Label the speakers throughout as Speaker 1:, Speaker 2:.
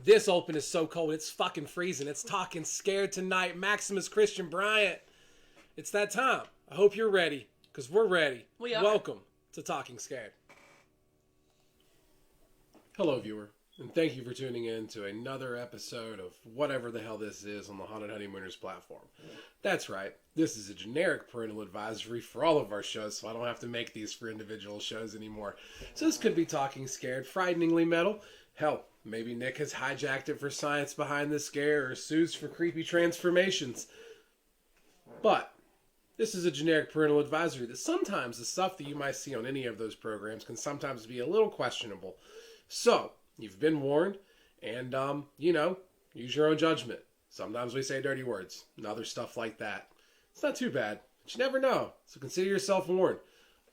Speaker 1: This open is so cold, it's fucking freezing. It's Talking Scared tonight. Maximus Christian Bryant. It's that time. I hope you're ready, because we're ready.
Speaker 2: We are.
Speaker 1: Welcome to Talking Scared. Hello, viewer, and thank you for tuning in to another episode of whatever the hell this is on the Haunted Honeymooners platform. That's right. This is a generic parental advisory for all of our shows, so I don't have to make these for individual shows anymore. So this could be Talking Scared, frighteningly metal. Hell, maybe Nick has hijacked it for science behind the scare, or Sue's for creepy transformations. But this is a generic parental advisory that sometimes the stuff that you might see on any of those programs can sometimes be a little questionable. So, you've been warned, and, use your own judgment. Sometimes we say dirty words and other stuff like that. It's not too bad, but you never know, so consider yourself warned.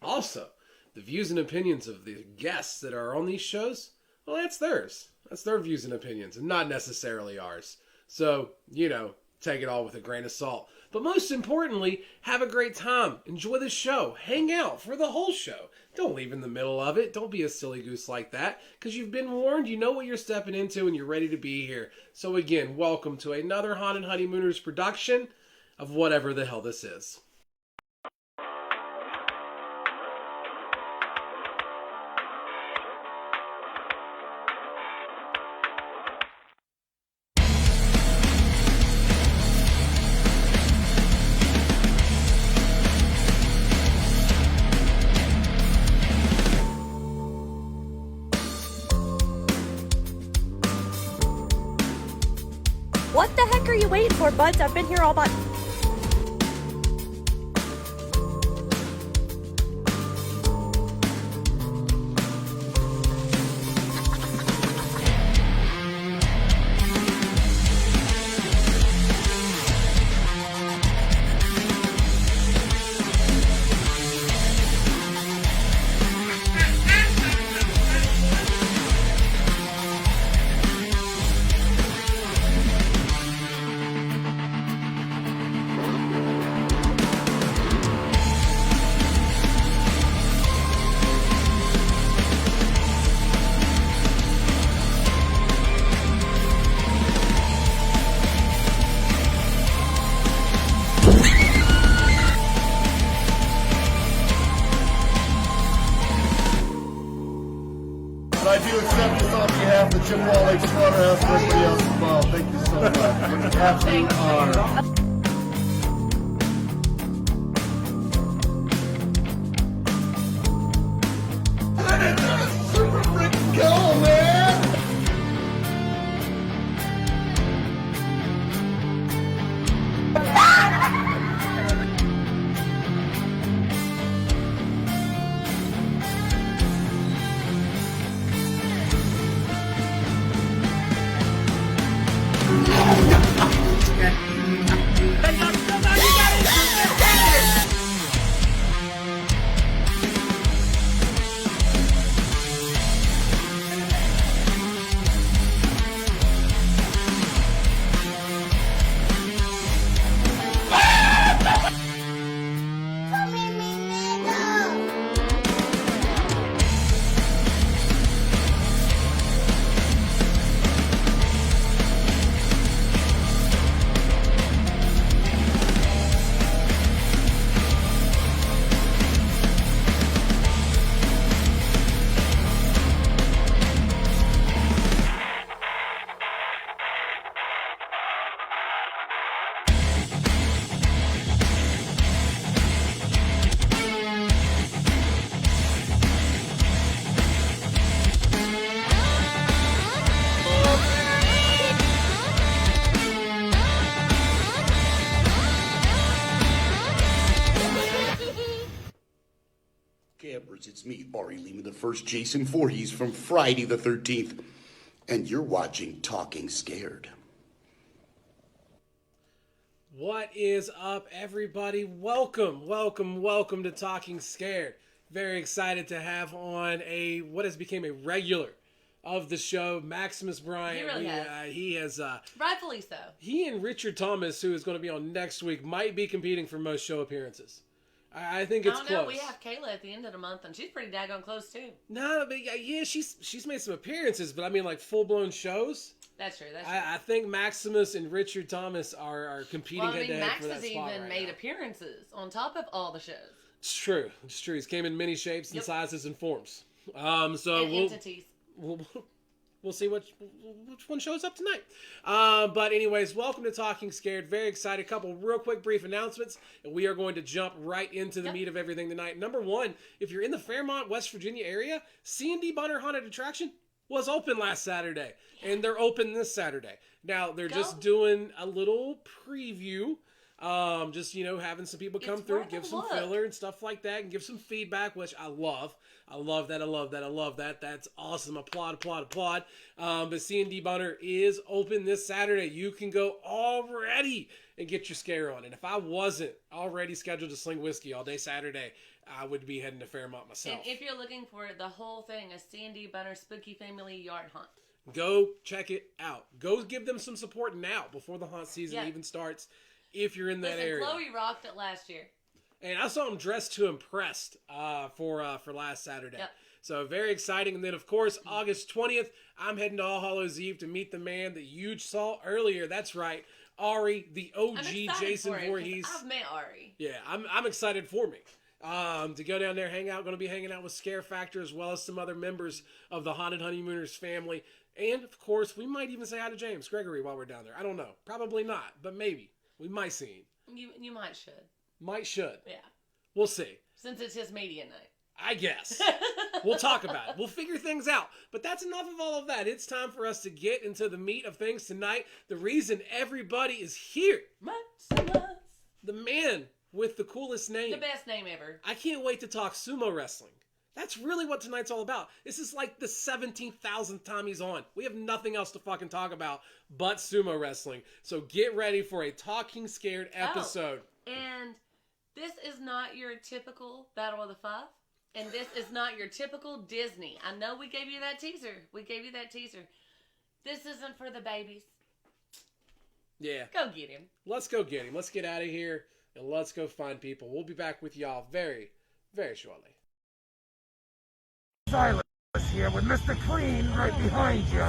Speaker 1: Also, the views and opinions of the guests that are on these shows, well, that's theirs. That's their views and opinions, and not necessarily ours. So, take it all with a grain of salt. But most importantly, have a great time. Enjoy the show. Hang out for the whole show. Don't leave in the middle of it. Don't be a silly goose like that, because you've been warned. You know what you're stepping into, and you're ready to be here. So again, welcome to another Haunted Honeymooners production of whatever the hell this is.
Speaker 3: What the heck are you waiting for, buds? I've been here all about...
Speaker 2: Jim Wall, Slaughterhouse, and everybody else involved. Thank you so much. It's an absolute honor. Super freaking cool, man!
Speaker 4: Campers, it's me, Ari Lehman, the first Jason Voorhees from Friday the 13th, and you're watching Talking Scared.
Speaker 1: What is up, everybody? Welcome to Talking Scared. Very excited to have on what has become a regular of the show, Maximus Bryant.
Speaker 5: He really has.
Speaker 1: He has.
Speaker 5: Rightfully so.
Speaker 1: He and Richard Thomas, who is going to be on next week, might be competing for most show appearances. I think it's close.
Speaker 5: We have Kayla at the end of the month, and she's pretty daggone close too.
Speaker 1: No, but yeah, she's made some appearances, but I mean, like full blown shows.
Speaker 5: That's true.
Speaker 1: I think Maximus and Richard Thomas are competing head to head for that spot.
Speaker 5: Max has even made appearances on top of all the shows.
Speaker 1: It's true. He's came in many shapes and sizes and forms. So
Speaker 5: entities.
Speaker 1: We'll see which one shows up tonight. But anyways, welcome to Talking Scared. Very excited. A couple real quick brief announcements, and we are going to jump right into the meat of everything tonight. Number one, if you're in the Fairmont, West Virginia area, C&D Bunner Haunted Attraction was open last Saturday, and they're open this Saturday. Now, they're just doing a little preview. Just, having some people come through, give some filler and stuff like that, and give some feedback, which I love. I love that. That's awesome. Applaud. But C&D Bunner is open this Saturday. You can go already and get your scare on. And if I wasn't already scheduled to sling whiskey all day Saturday, I would be heading to Fairmont myself.
Speaker 5: And if you're looking for the whole thing, a C&D Bunner Spooky Family Yard Hunt.
Speaker 1: Go check it out. Go give them some support now before the haunt season even starts. If you're in that area.
Speaker 5: Chloe rocked it last year.
Speaker 1: And I saw him dressed to impressed for last Saturday. Yep. So very exciting. And then, of course, August 20th, I'm heading to All Hallows Eve to meet the man that you saw earlier. That's right. Ari, the OG Jason Voorhees.
Speaker 5: I've met Ari.
Speaker 1: Yeah, I'm excited for me. To go down there, hang out. Going to be hanging out with Scare Factor as well as some other members of the Haunted Honeymooners family. And, of course, we might even say hi to James Gregory while we're down there. I don't know. Probably not, but maybe. We might see him.
Speaker 5: You might should.
Speaker 1: Might should.
Speaker 5: Yeah.
Speaker 1: We'll see.
Speaker 5: Since it's his media night.
Speaker 1: I guess. We'll talk about it. We'll figure things out. But that's enough of all of that. It's time for us to get into the meat of things tonight. The reason everybody is here.
Speaker 5: Maximus.
Speaker 1: The man with the coolest name.
Speaker 5: The best name ever.
Speaker 1: I can't wait to talk sumo wrestling. That's really what tonight's all about. This is like the 17,000th time he's on. We have nothing else to fucking talk about but sumo wrestling. So get ready for a Talking Scared episode.
Speaker 5: Oh, and this is not your typical Battle of the Five. And this is not your typical Disney. I know we gave you that teaser. This isn't for the babies.
Speaker 1: Yeah.
Speaker 5: Go get him.
Speaker 1: Let's go get him. Let's get out of here and let's go find people. We'll be back with y'all very, very shortly.
Speaker 6: Silas here with Mr. Clean right behind you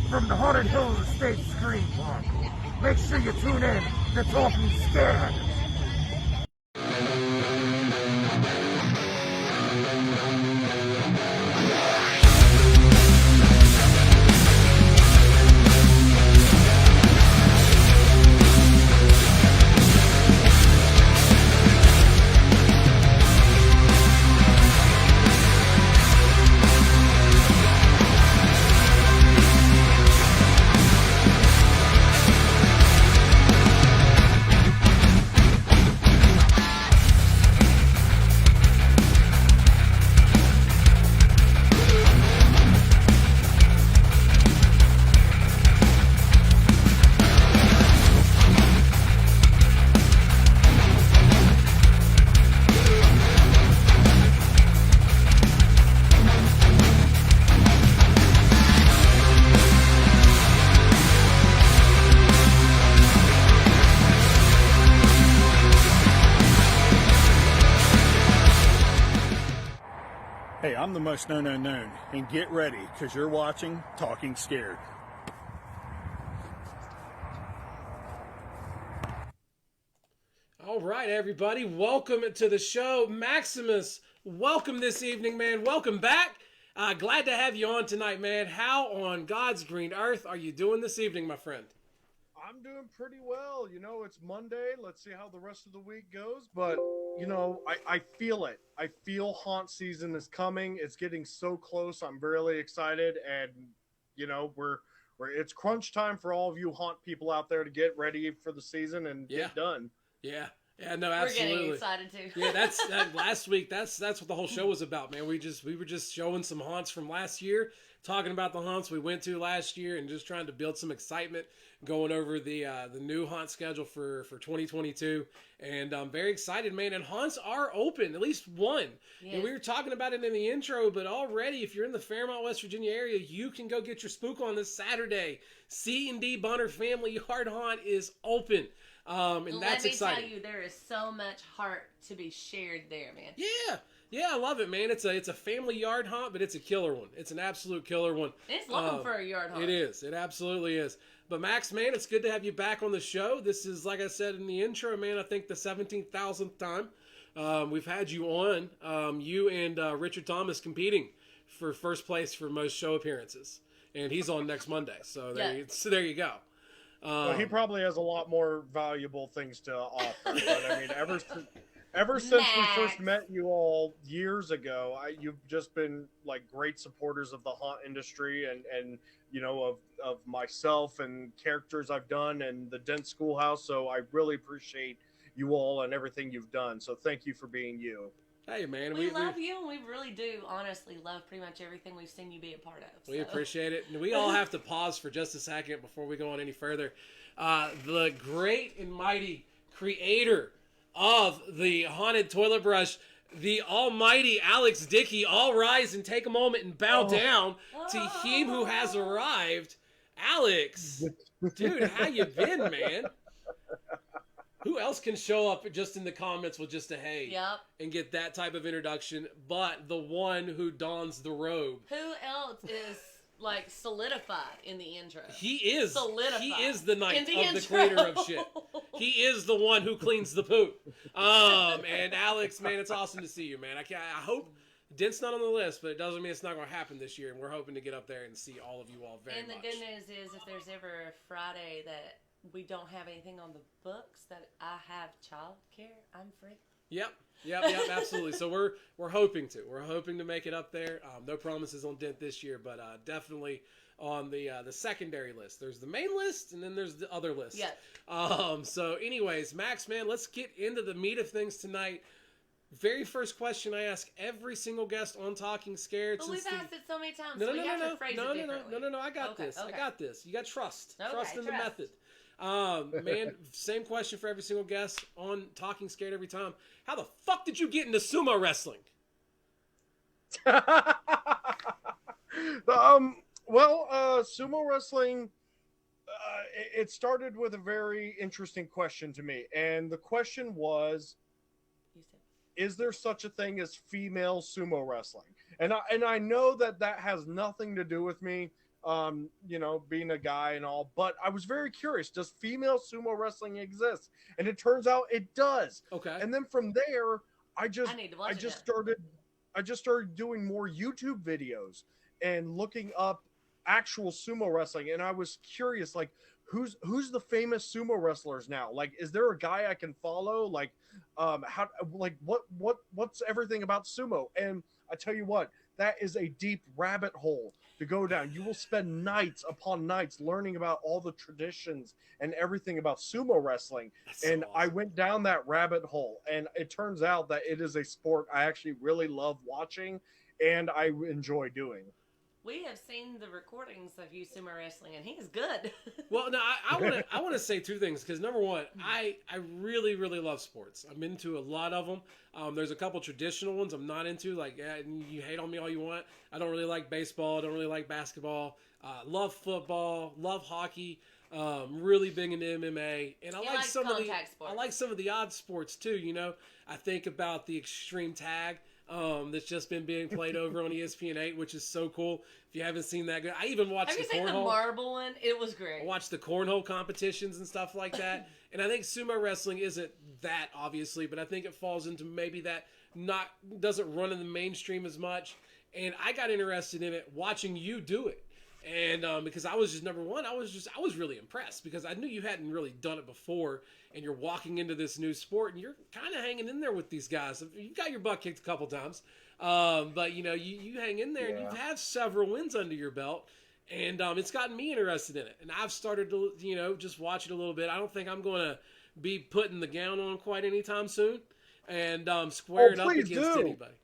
Speaker 6: from the Haunted Hills Estate Screen Park. Make sure you tune in to Talking Scared.
Speaker 7: the most known unknown, and get ready, because you're watching Talking Scared.
Speaker 1: All right, everybody, welcome to the show. Maximus, welcome this evening, man. Welcome back. Glad to have you on tonight, man. How on God's green earth are you doing this evening, my friend?
Speaker 2: I'm doing pretty well. You know, it's Monday. Let's see how the rest of the week goes. But, you know, I feel it. I feel haunt season is coming. It's getting so close. I'm really excited. And, you know, it's crunch time for all of you haunt people out there to get ready for the season and get done.
Speaker 1: Yeah, no, absolutely.
Speaker 5: We're getting excited too.
Speaker 1: Yeah, that's last week. That's what the whole show was about, man. We were just showing some haunts from last year, talking about the haunts we went to last year, and just trying to build some excitement, going over the new haunt schedule for 2022. And I'm very excited, man. And haunts are open, at least one.
Speaker 5: Yes.
Speaker 1: And we were talking about it in the intro, but already, if you're in the Fairmont, West Virginia area, you can go get your spook on this Saturday. C&D Bonner Family Yard Haunt is open. And that's exciting.
Speaker 5: Let me tell you, there is so much heart to be shared there, man.
Speaker 1: Yeah, I love it, man. It's a family yard haunt, but it's a killer one. It's an absolute killer one.
Speaker 5: It's looking for a yard haunt.
Speaker 1: It is. It absolutely is. But Max, man, it's good to have you back on the show. This is, like I said in the intro, man, I think the 17,000th time we've had you on. You and Richard Thomas competing for first place for most show appearances, and he's on next Monday. So there you go.
Speaker 2: Well, he probably has a lot more valuable things to offer. But I mean, ever since we first met you all years ago, you've just been like great supporters of the haunt industry and you know of myself and characters I've done and the Dent School House. So I really appreciate you all and everything you've done. So thank you for being you.
Speaker 1: Hey, man.
Speaker 5: We love you, and we really do, honestly, love pretty much everything we've seen you be a part of.
Speaker 1: We appreciate it. And we all have to pause for just a second before we go on any further. The great and mighty creator of the haunted toilet brush, the almighty Alex Dickey, all rise and take a moment and bow down to him who has arrived. Alex, dude, how you been, man? Who else can show up just in the comments with just a hey and get that type of introduction but the one who dons the robe?
Speaker 5: Who else is like solidified in the intro?
Speaker 1: He is.
Speaker 5: Solidified.
Speaker 1: He is the knight of the cleaner of shit. He is the one who cleans the poop. And Alex, man, it's awesome to see you, man. I hope Dent's not on the list, but it doesn't mean it's not going to happen this year. And we're hoping to get up there and see all of you all very much.
Speaker 5: And the good news is if there's ever a Friday that we don't have anything on the books that I have childcare, I'm free.
Speaker 1: Yep, absolutely. So we're hoping to make it up there. No promises on Dent this year, but definitely on the secondary list. There's the main list, and then there's the other list.
Speaker 5: Yeah.
Speaker 1: So, anyways, Max, man, let's get into the meat of things tonight. Very first question I ask every single guest on Talking Scared.
Speaker 5: But we've asked it so many times.
Speaker 1: No,
Speaker 5: so you have to phrase it differently.
Speaker 1: No. I got this. I got this. You got trust.
Speaker 5: Okay,
Speaker 1: Trust in the method. Man, same question for every single guest on Talking Scared every time. How the fuck did you get into sumo wrestling?
Speaker 2: Sumo wrestling, it started with a very interesting question to me. And the question was, is there such a thing as female sumo wrestling? And I know that has nothing to do with me, you know, being a guy and all, but I was very curious. Does female sumo wrestling exist? And it turns out it does.
Speaker 1: Okay.
Speaker 2: And then from there, I just started doing more YouTube videos and looking up actual sumo wrestling. And I was curious, like, who's the famous sumo wrestlers now? Like, is there a guy I can follow? Like, what's everything about sumo? And I tell you what, that is a deep rabbit hole to go down. You will spend nights upon nights learning about all the traditions and everything about sumo wrestling. That's and so awesome. I went down that rabbit hole, and it turns out that it is a sport I actually really love watching and I enjoy doing.
Speaker 5: We have seen the recordings of you sumo wrestling, and he's good.
Speaker 1: Well, no, I want to say two things, because number one, I really, really love sports. I'm into a lot of them. There's a couple traditional ones I'm not into. Like, you hate on me all you want. I don't really like baseball. I don't really like basketball. Love football. Love hockey. Really big into MMA, and I like some of the sports. I like some of the odd sports too. You know, I think about the extreme tag. that's just been being played over on ESPN8, which is so cool. If you haven't seen that, I even watched
Speaker 5: Have
Speaker 1: the
Speaker 5: you seen the
Speaker 1: cornhole.
Speaker 5: marble one? It was great.
Speaker 1: I watched the cornhole competitions and stuff like that. And I think sumo wrestling isn't that, obviously, but I think it falls into maybe that doesn't run in the mainstream as much. And I got interested in it watching you do it. And because I was just, number one, I was really impressed because I knew you hadn't really done it before, and you're walking into this new sport and you're kind of hanging in there with these guys. You've got your butt kicked a couple times, but you hang in there and you've had several wins under your belt, and it's gotten me interested in it. And I've started to just watch it a little bit. I don't think I'm going to be putting the gown on quite anytime soon, and squaring up against anybody.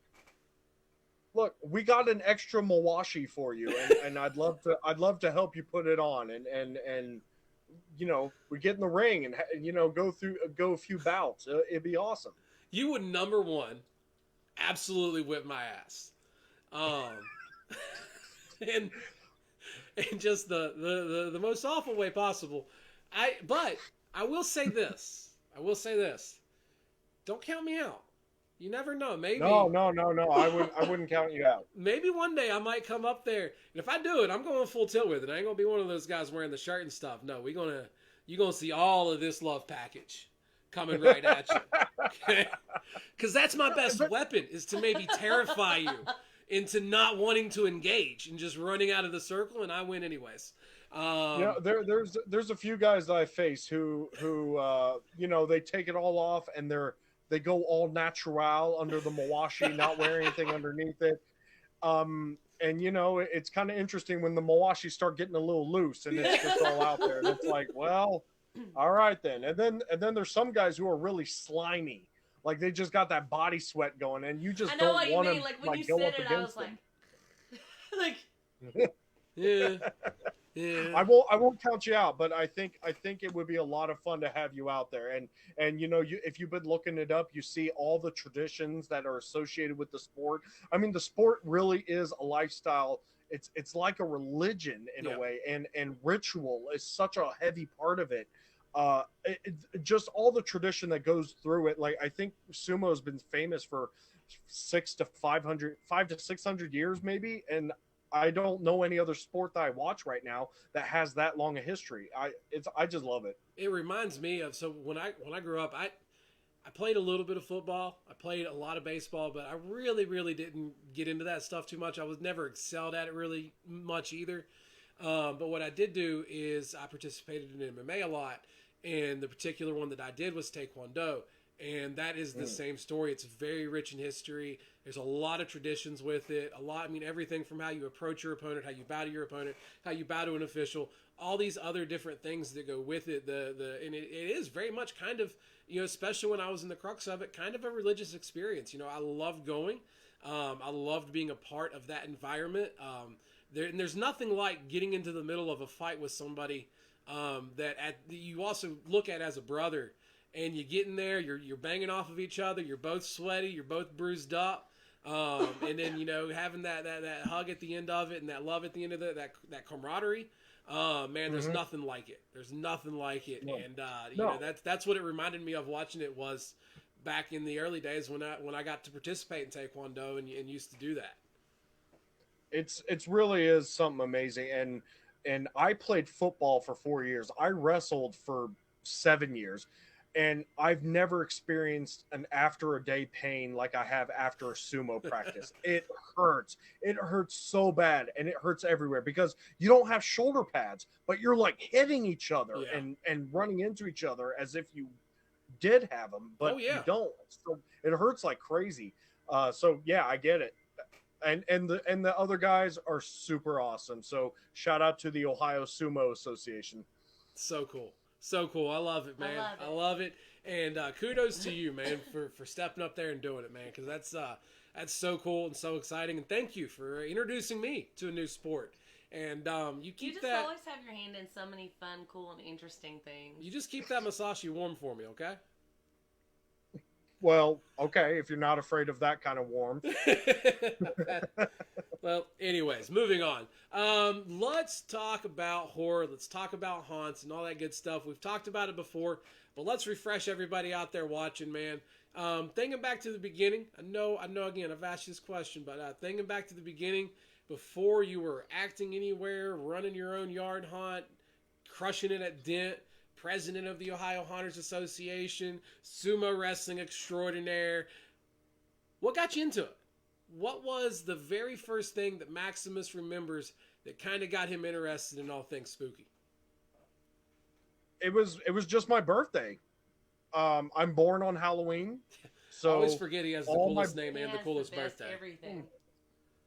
Speaker 2: Look, we got an extra Mawashi for you, and I'd love to help you put it on, and we get in the ring and go a few bouts. It'd be awesome.
Speaker 1: You would, number one, absolutely whip my ass, and just the most awful way possible. But I will say this. Don't count me out. You never know. Maybe.
Speaker 2: No. I wouldn't count you out.
Speaker 1: Maybe one day I might come up there, and if I do it, I'm going full tilt with it. I ain't gonna be one of those guys wearing the shirt and stuff. No, you're gonna see all of this love package coming right at you. Okay? Because that's my best weapon, is to maybe terrify you into not wanting to engage and just running out of the circle, and I win anyways.
Speaker 2: There's a few guys that I face who they take it all off and they go all natural under the Mawashi, not wear anything underneath it. And it's kind of interesting when the Mawashi start getting a little loose and it's just all out there. And it's like, well, all right then. And then there's some guys who are really slimy. Like they just got that body sweat going, and you just don't want to
Speaker 5: like when you said it, I was like,
Speaker 1: yeah. Yeah.
Speaker 2: I won't count you out, but I think it would be a lot of fun to have you out there. And if you've been looking it up, you see all the traditions that are associated with the sport. I mean, the sport really is a lifestyle. It's like a religion in a way, and ritual is such a heavy part of it. Just all the tradition that goes through it. Like I think sumo has been famous for 500 to 600 years maybe, and I don't know any other sport that I watch right now that has that long a history. I just love it.
Speaker 1: It reminds me of, so when I grew up, I played a little bit of football. I played a lot of baseball, but I really, really didn't get into that stuff too much. I was never excelled at it really much either. But what I did do is I participated in MMA a lot, and the particular one that I did was Taekwondo. And that is the same story. It's very rich in history. There's a lot of traditions with it. Everything from how you approach your opponent, how you bow to your opponent, how you bow to an official, all these other different things that go with it. And it is very much kind of, especially when I was in the crux of it, kind of a religious experience. I loved going. I loved being a part of that environment. There's nothing like getting into the middle of a fight with somebody that you also look at as a brother. And you get in there, you're banging off of each other, you're both sweaty, you're both bruised up, and then having that hug at the end of it and that love at the end of it, that camaraderie. There's nothing like it. There's nothing like it, no. And that's what it reminded me of watching it was back in the early days when I got to participate in Taekwondo and used to do that.
Speaker 2: It's really is something amazing, and I played football for 4 years. I wrestled for 7 years. And I've never experienced an after a day pain like I have after a sumo practice. It hurts. It hurts so bad, and it hurts everywhere because you don't have shoulder pads, but you're like hitting each other and running into each other as if you did have them, but you don't. So it hurts like crazy. I get it. And the other guys are super awesome. So shout out to the Ohio Sumo Association.
Speaker 1: So cool. So cool. I love it, man. I love it. And kudos to you, man, for stepping up there and doing it, man, because that's so cool and so exciting. And thank you for introducing me to a new sport. And you just
Speaker 5: always have your hand in so many fun, cool, and interesting things.
Speaker 1: You just keep that Masashi warm for me, okay?
Speaker 2: Well, okay, if you're not afraid of that kind of warmth.
Speaker 1: Well, anyways, moving on. Let's talk about horror. Let's talk about haunts and all that good stuff. We've talked about it before, but let's refresh everybody out there watching, man. Thinking back to the beginning, I know. Again, I've asked this question, but thinking back to the beginning, before you were acting anywhere, running your own yard haunt, crushing it at Dent, president of the Ohio Haunters Association, sumo wrestling extraordinaire. What got you into it? What was the very first thing that Maximus remembers that kind of got him interested in all things spooky?
Speaker 2: It was just my birthday. I'm born on Halloween, so
Speaker 1: I always forget he has the coolest name and the coolest
Speaker 5: best
Speaker 1: birthday.
Speaker 5: Everything.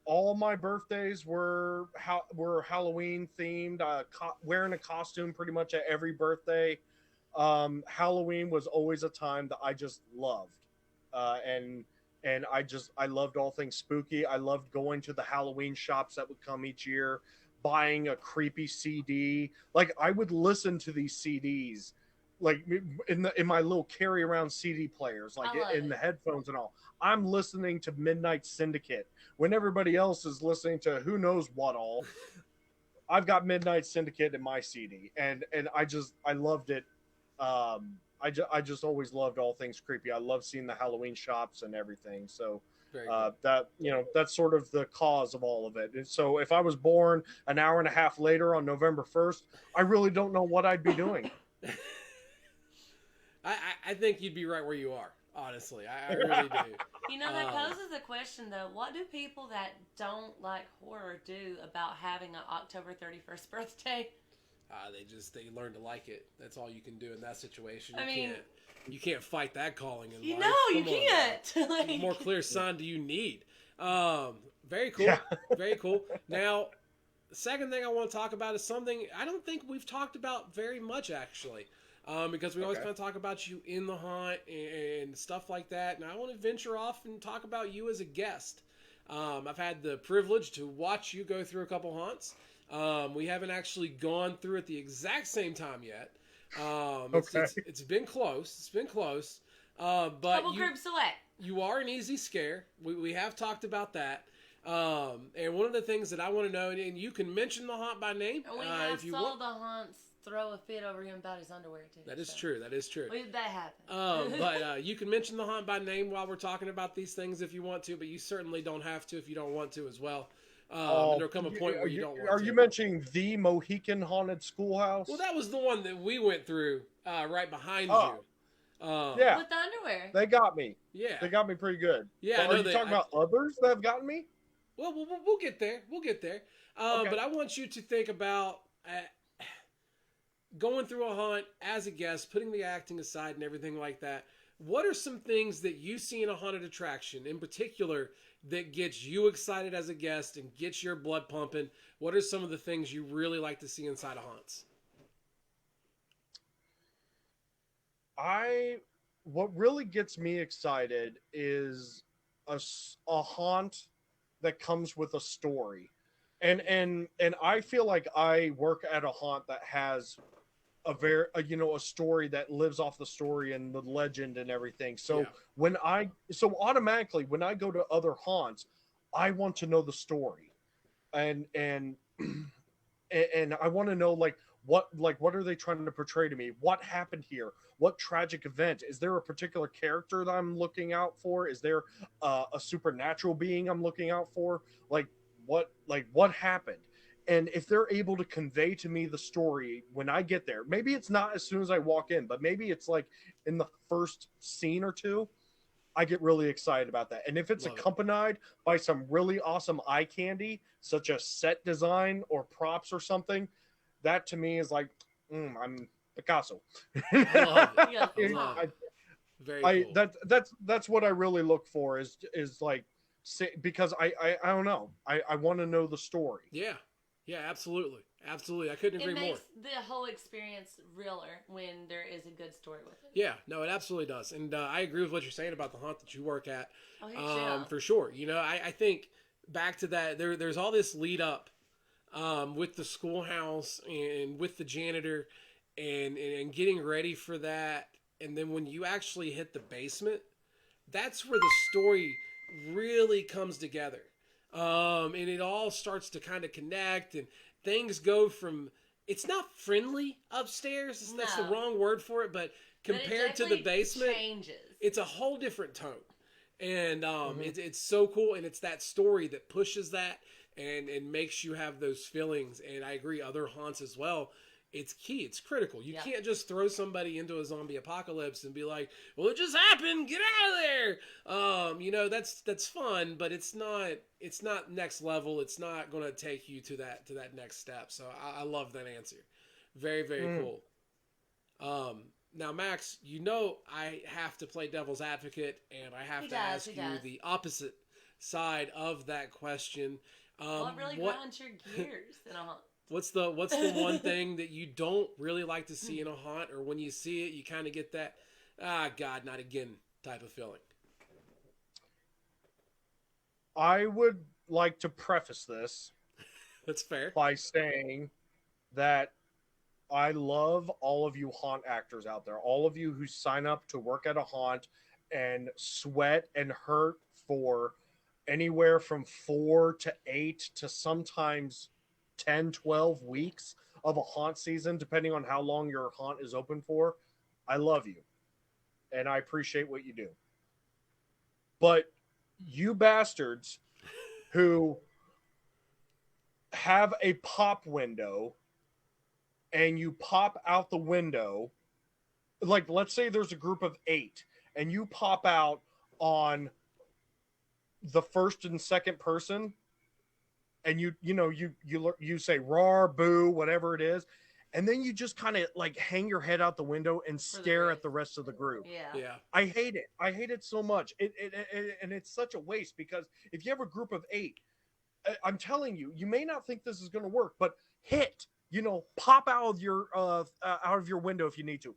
Speaker 2: all my birthdays were Halloween themed. Wearing a costume pretty much at every birthday. Halloween was always a time that I just loved, and I loved all things spooky. I loved going to the Halloween shops that would come each year, buying a creepy CD. Like I would listen to these CDs, like in my little carry around CD players, like in the headphones and all. I'm listening to Midnight Syndicate when everybody else is listening to who knows what all. I've got Midnight Syndicate in my CD, and I loved it. I just always loved all things creepy. I love seeing the Halloween shops and everything. So that's sort of the cause of all of it. And so if I was born an hour and a half later on November 1st, I really don't know what I'd be doing.
Speaker 1: I think you'd be right where you are. Honestly, I really do.
Speaker 5: You know, that poses a question, though. What do people that don't like horror do about having an October 31st birthday?
Speaker 1: They learn to like it. That's all you can do in that situation. You can't fight that calling in life.
Speaker 5: No, you can't.
Speaker 1: What more clear sign do you need? Very cool.
Speaker 2: Yeah.
Speaker 1: Very cool. Now, the second thing I want to talk about is something I don't think we've talked about very much, actually. Because we always kind of talk about you in the haunt and stuff like that. And I want to venture off and talk about you as a guest. I've had the privilege to watch you go through a couple haunts. We haven't actually gone through at the exact same time yet. It's been close. It's been close. But
Speaker 5: Couple group select.
Speaker 1: You are an easy scare. We have talked about that. And one of the things that I want to know, and you can mention the haunt by name.
Speaker 5: And we have
Speaker 1: if you
Speaker 5: saw
Speaker 1: want.
Speaker 5: the haunts throw a fit over him about his underwear, too.
Speaker 1: That is true. That is true.
Speaker 5: That happened.
Speaker 1: But you can mention the haunt by name while we're talking about these things if you want to, but you certainly don't have to if you don't want to as well. And there'll come a point where you don't want to.
Speaker 2: Are you mentioning the Mohican Haunted Schoolhouse?
Speaker 1: Well, that was the one that we went through right behind you.
Speaker 2: Yeah.
Speaker 5: With the underwear.
Speaker 2: They got me.
Speaker 1: Yeah.
Speaker 2: They got me pretty good.
Speaker 1: Yeah.
Speaker 2: Are you talking about others that have gotten me?
Speaker 1: Well, we'll get there. We'll get there. But I want you to think about going through a haunt as a guest, putting the acting aside and everything like that. What are some things that you see in a haunted attraction in particular that gets you excited as a guest and gets your blood pumping? What are some of the things you really like to see inside of haunts?
Speaker 2: What really gets me excited is a haunt that comes with a story. And I feel like I work at a haunt that has a story that lives off the story and the legend and everything. So automatically when I go to other haunts, I want to know the story, and I want to know what are they trying to portray to me? What happened here? What tragic event? Is there a particular character that I'm looking out for? Is there a supernatural being I'm looking out for? What happened? And if they're able to convey to me the story when I get there, maybe it's not as soon as I walk in, but maybe it's like in the first scene or two, I get really excited about that. And if it's accompanied by some really awesome eye candy, such as set design or props or something, that to me is like, I'm Picasso.
Speaker 1: I love it. Very cool.
Speaker 2: That's what I really look for is like, because I don't know. I want to know the story.
Speaker 1: Yeah, absolutely. Absolutely. I couldn't agree more.
Speaker 5: It makes the whole experience realer when there is a good story with it.
Speaker 1: Yeah, no, it absolutely does. And I agree with what you're saying about the haunt that you work at. For sure. You know, I think back to that, there's all this lead up with the schoolhouse and with the janitor and getting ready for that. And then when you actually hit the basement, that's where the story really comes together. And it all starts to kind of connect, and things go from, it's not friendly upstairs. That's the
Speaker 5: No.
Speaker 1: wrong word for it, but compared to the
Speaker 5: definitely
Speaker 1: basement,
Speaker 5: changes.
Speaker 1: it's a whole different tone. And it's so cool, and it's that story that pushes that and makes you have those feelings. And I agree, other haunts as well. It's key. It's critical. You can't just throw somebody into a zombie apocalypse and be like, "Well, it just happened. Get out of there." That's fun, but it's not next level. It's not going to take you to that next step. So I love that answer. Very, very cool. Now, Max, I have to play devil's advocate, and I have to ask you the opposite side of that question.
Speaker 5: Well, it really grinds your gears in a haunt.
Speaker 1: What's the one thing that you don't really like to see in a haunt, or when you see it, you kind of get that, God, not again type of feeling?
Speaker 2: I would like to preface this
Speaker 1: That's fair.
Speaker 2: by saying that I love all of you haunt actors out there, all of you who sign up to work at a haunt and sweat and hurt for anywhere from 4 to 8 to sometimes 10, 12 weeks of a haunt season, depending on how long your haunt is open for. I love you, and I appreciate what you do. But you bastards who have a pop window and you pop out the window, like let's say there's a group of 8 and you pop out on the first and second person, and you say roar, boo, whatever it is, and then you just kind of like hang your head out the window and stare at the rest of the group.
Speaker 5: Yeah.
Speaker 2: I hate it. I hate it so much. And it's such a waste, because if you have a group of 8, I'm telling you, you may not think this is going to work, but pop out of your window if you need to.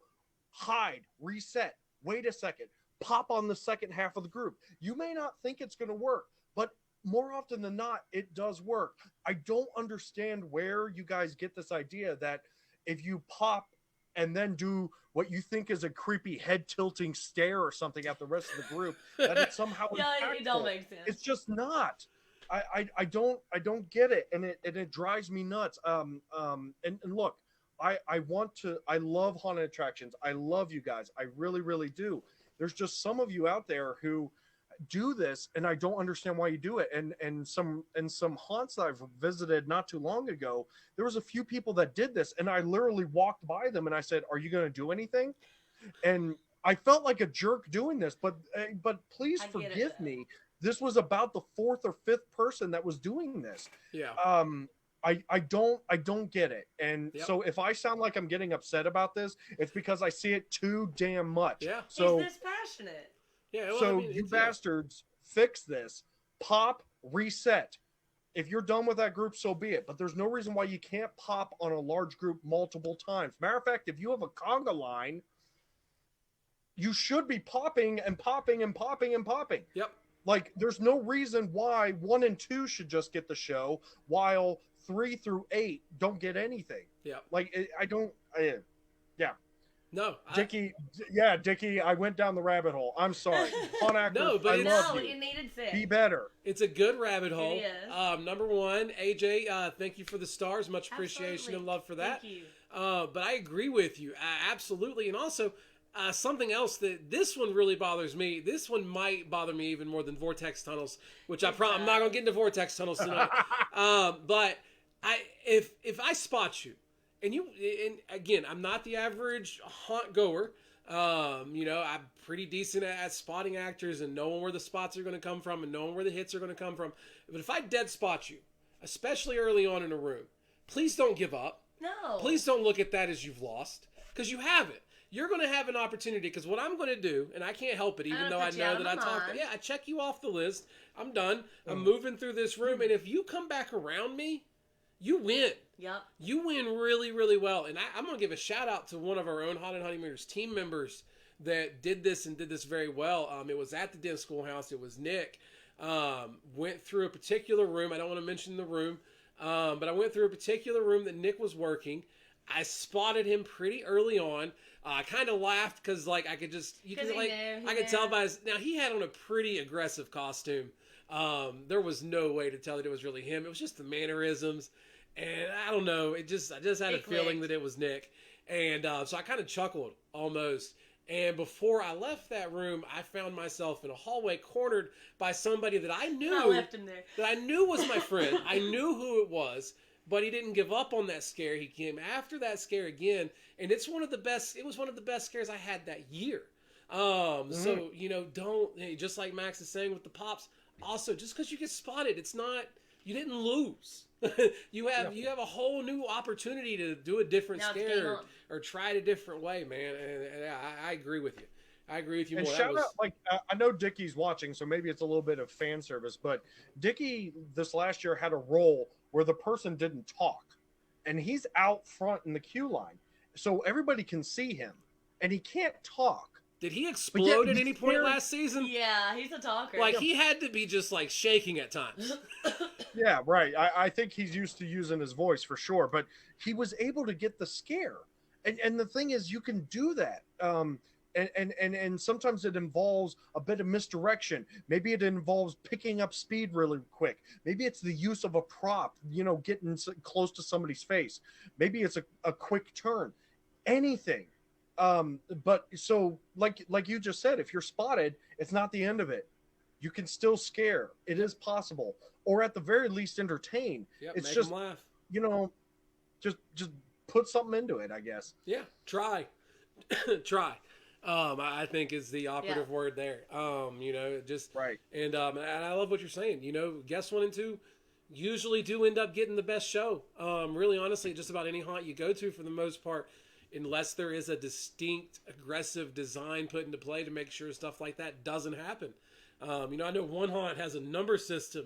Speaker 2: Hide, reset, wait a second, pop on the second half of the group. You may not think it's going to work, but more often than not, it does work. I don't understand where you guys get this idea that if you pop and then do what you think is a creepy head tilting stare or something at the rest of the group, that it's somehow
Speaker 5: it don't make sense.
Speaker 2: It's just not. I don't get it, and it drives me nuts. And look, I love haunted attractions. I love you guys. I really, really do. There's just some of you out there who do this, and I don't understand why you do it. And some haunts that I've visited not too long ago, there was a few people that did this, and I literally walked by them and I said, "Are you going to do anything?" And I felt like a jerk doing this, but please forgive me. This was about the 4th or 5th person that was doing this.
Speaker 1: Yeah.
Speaker 2: I don't get it. And so if I sound like I'm getting upset about this, it's because I see it too damn much.
Speaker 1: Yeah.
Speaker 2: So
Speaker 5: he's this passionate.
Speaker 1: Yeah. Well,
Speaker 2: so you bastards, fix this. Pop, reset. If you're done with that group, so be it. But there's no reason why you can't pop on a large group multiple times. Matter of fact, if you have a conga line, you should be popping and popping and popping and popping.
Speaker 1: Yep.
Speaker 2: Like, there's no reason why 1 and 2 should just get the show, while 3 through 8 don't get anything.
Speaker 1: Yeah.
Speaker 2: Like, yeah.
Speaker 1: No.
Speaker 2: Dickie, I went down the rabbit hole. I'm sorry. Haunt actors,
Speaker 1: No, but
Speaker 2: I love you.
Speaker 5: it needed sense.
Speaker 2: Be better.
Speaker 1: It's a good rabbit hole.
Speaker 5: It is.
Speaker 1: Number 1, AJ, thank you for the stars. Much appreciation and love for that.
Speaker 5: Thank you.
Speaker 1: But I agree with you. Absolutely. And also, something else that this one really bothers me. This one might bother me even more than vortex tunnels, which I'm not going to get into vortex tunnels tonight. But if I spot you, and again, I'm not the average haunt goer. I'm pretty decent at spotting actors and knowing where the spots are going to come from and knowing where the hits are going to come from. But if I dead spot you, especially early on in a room, please don't give up.
Speaker 5: No.
Speaker 1: Please don't look at that as you've lost, because you haven't. You're going to have an opportunity, because what I'm going to do, and I can't help it, even though I know that I talked. Yeah, I check you off the list. I'm done. I'm moving through this room, and if you come back around me, you win.
Speaker 5: Yep.
Speaker 1: You win really, really well. And I'm going to give a shout out to one of our own Haunted Honeymooners team members that did this and did this very well. It was at the Dent School House. It was Nick. Went through a particular room. I don't want to mention the room, but I went through a particular room that Nick was working. I spotted him pretty early on. I kind of laughed because like I could just I could tell by his, now he had on a pretty aggressive costume. There was no way to tell that it was really him. It was just the mannerisms, and I don't know. I just had a feeling that it was Nick, and so I kind of chuckled almost. And before I left that room, I found myself in a hallway cornered by somebody that I knew.
Speaker 5: I left him there.
Speaker 1: That I knew was my friend. I knew who it was, but he didn't give up on that scare. He came after that scare again, and it's one of the best. It was one of the best scares I had that year. So just like Max is saying with the pops. Also, just because you get spotted, it's not you didn't lose. you have a whole new opportunity to do a different scare or try it a different way, man. And I agree with you. I agree with you.
Speaker 2: And
Speaker 1: more.
Speaker 2: shout out, I know Dickie's watching, so maybe it's a little bit of fan service, but Dickie this last year had a role where the person didn't talk, and he's out front in the queue line, so everybody can see him, and he can't talk.
Speaker 1: Did he explode at any point last season?
Speaker 5: Yeah, he's a talker.
Speaker 1: Like, he had to be just, like, shaking at times.
Speaker 2: Yeah, right. I think he's used to using his voice for sure, but he was able to get the scare. And the thing is, you can do that. And sometimes it involves a bit of misdirection. Maybe it involves picking up speed really quick. Maybe it's the use of a prop, getting close to somebody's face. Maybe it's a quick turn. Anything. But so like you just said, if you're spotted, it's not the end of it. You can still scare. It is possible, or at the very least entertain.
Speaker 1: Yep,
Speaker 2: it's
Speaker 1: make
Speaker 2: just
Speaker 1: them laugh.
Speaker 2: Just put something into it, I guess.
Speaker 1: Yeah, try. I think is the operative word there. Just
Speaker 2: right.
Speaker 1: And I love what you're saying. Guests 1 and 2 usually do end up getting the best show. Really, honestly, just about any haunt you go to, for the most part. Unless there is a distinct, aggressive design put into play to make sure stuff like that doesn't happen. I know one haunt has a number system.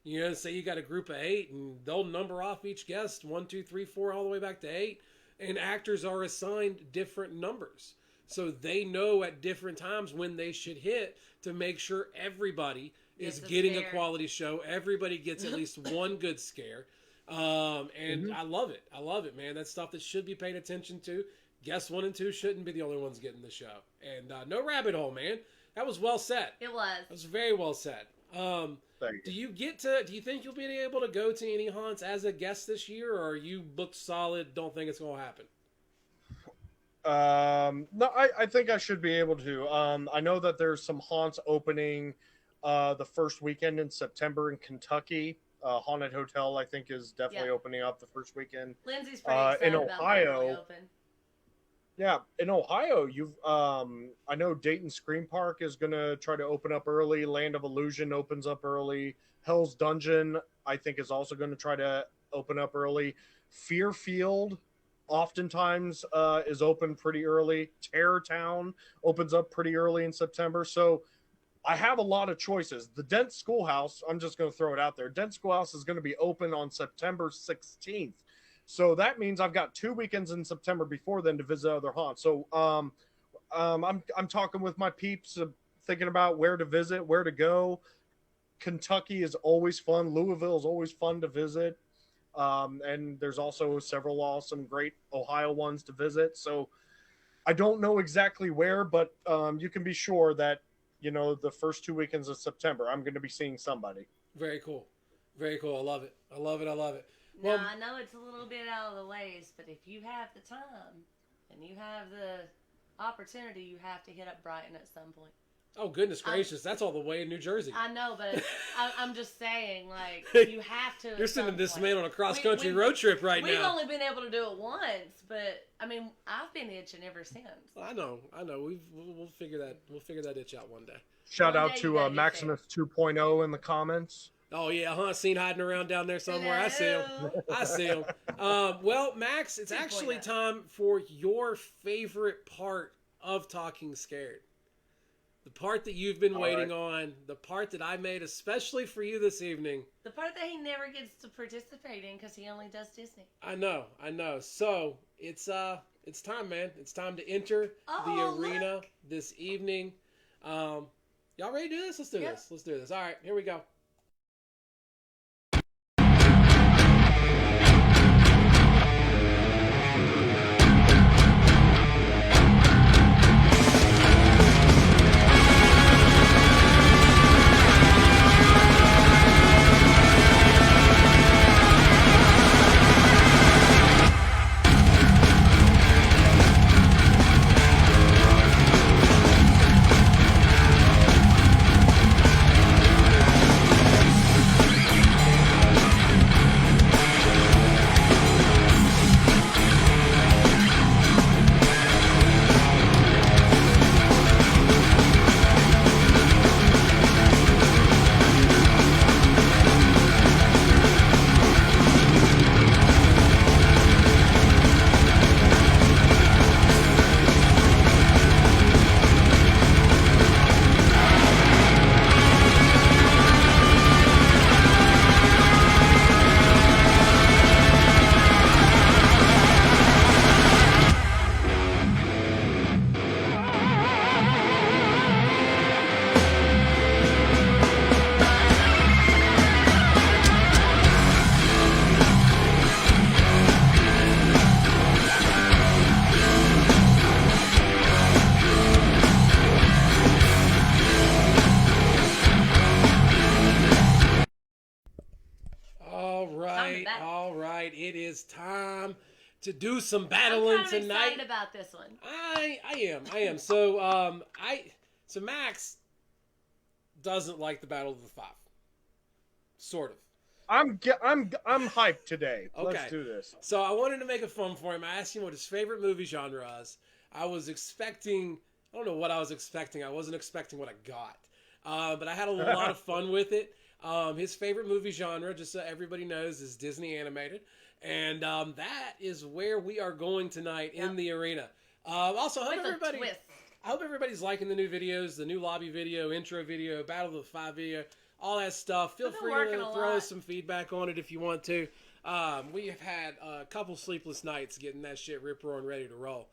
Speaker 1: Say you got a group of 8, and they'll number off each guest 1, 2, 3, 4, all the way back to 8, and actors are assigned different numbers, so they know at different times when they should hit to make sure everybody is getting a quality show. Everybody gets at least one good scare. I love it, man. That's stuff that should be paid attention to. Guests 1 and 2 shouldn't be the only ones getting the show. And no rabbit hole, man. That was well said.
Speaker 5: It was.
Speaker 1: That was very well said. Do you think you'll be able to go to any haunts as a guest this year, or are you booked solid, don't think it's going to happen?
Speaker 2: No, I think I should be able to. I know that there's some haunts opening the first weekend in September in Kentucky. Haunted Hotel, I think, is definitely opening up the first weekend.
Speaker 5: Lindsay's pretty excited
Speaker 2: in Ohio.
Speaker 5: about open.
Speaker 2: Yeah, in Ohio, I know Dayton Scream Park is going to try to open up early. Land of Illusion opens up early. Hell's Dungeon, I think, is also going to try to open up early. Fear Field oftentimes is open pretty early. Terror Town opens up pretty early in September. So I have a lot of choices. The Dent School House, I'm just going to throw it out there. Dent School House is going to be open on September 16th. So that means I've got 2 weekends in September before then to visit other haunts. So I'm talking with my peeps, thinking about where to visit, where to go. Kentucky is always fun. Louisville is always fun to visit. And there's also several awesome, great Ohio ones to visit. So I don't know exactly where, but you can be sure that, the first 2 weekends of September, I'm going to be seeing somebody.
Speaker 1: Very cool. Very cool. I love it.
Speaker 5: Now, I know it's a little bit out of the ways, but if you have the time and you have the opportunity, you have to hit up Brighton at some point.
Speaker 1: Oh, goodness gracious. That's all the way in New Jersey.
Speaker 5: I know, but I'm just saying, you have to.
Speaker 1: You're sending this man on a cross-country road trip now.
Speaker 5: We've only been able to do it once, but, I've been itching ever since.
Speaker 1: I know. We'll figure that itch out one day.
Speaker 2: Shout out to Maximus 2.0 in the comments.
Speaker 1: Oh, yeah, seen hiding around down there somewhere. I see him. Well, Max, it's actually time for your favorite part of Talking Scared. The part that you've been waiting on. The part that I made especially for you this evening.
Speaker 5: The part that he never gets to participate in because he only does Disney.
Speaker 1: I know. So, it's time, man. It's time to enter the arena this evening. Y'all ready to do this? Let's do this. All right, here we go. is time to do some
Speaker 5: I'm
Speaker 1: battling
Speaker 5: kind of
Speaker 1: tonight.
Speaker 5: excited about this one.
Speaker 1: I am. So so Max doesn't like the Battle of the Five. Sort of.
Speaker 2: I'm hyped today.
Speaker 1: Okay.
Speaker 2: Let's do this.
Speaker 1: So I wanted to make it fun for him. I asked him what his favorite movie genre is. I don't know what I was expecting. I wasn't expecting what I got. But I had a lot of fun with it. His favorite movie genre, just so everybody knows, is Disney animated. And that is where we are going tonight in the arena. Also, I hope everybody's liking the new videos, the new lobby video, intro video, Battle of the Five video, all that stuff. Feel free to throw us some feedback on it if you want to. We have had a couple sleepless nights getting that shit rip-roaring ready to roll.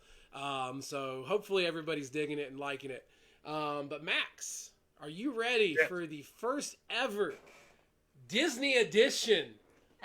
Speaker 1: So hopefully everybody's digging it and liking it. But Max, are you ready for the first ever Disney edition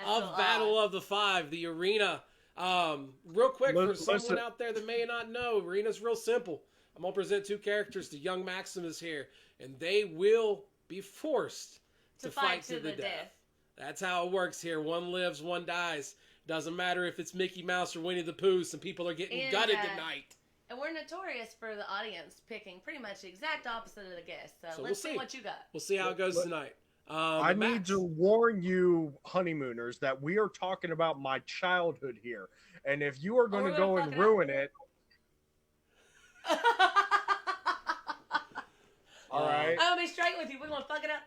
Speaker 1: of Battle of the Five, the arena? Real quick, for someone out there that may not know, arena's real simple. I'm going to present two characters to young Maximus here, and they will be forced to fight to the death. That's how it works here. One lives, one dies. Doesn't matter if it's Mickey Mouse or Winnie the Pooh. Some people are getting gutted tonight.
Speaker 5: And we're notorious for the audience picking pretty much the exact opposite of the guest. So let's see what you got.
Speaker 1: We'll see how it goes tonight.
Speaker 2: I need to warn you, honeymooners, that we are talking about my childhood here. And if you are going to go and ruin it... All right.
Speaker 5: I'm going to be straight with you. We're going to fuck it up.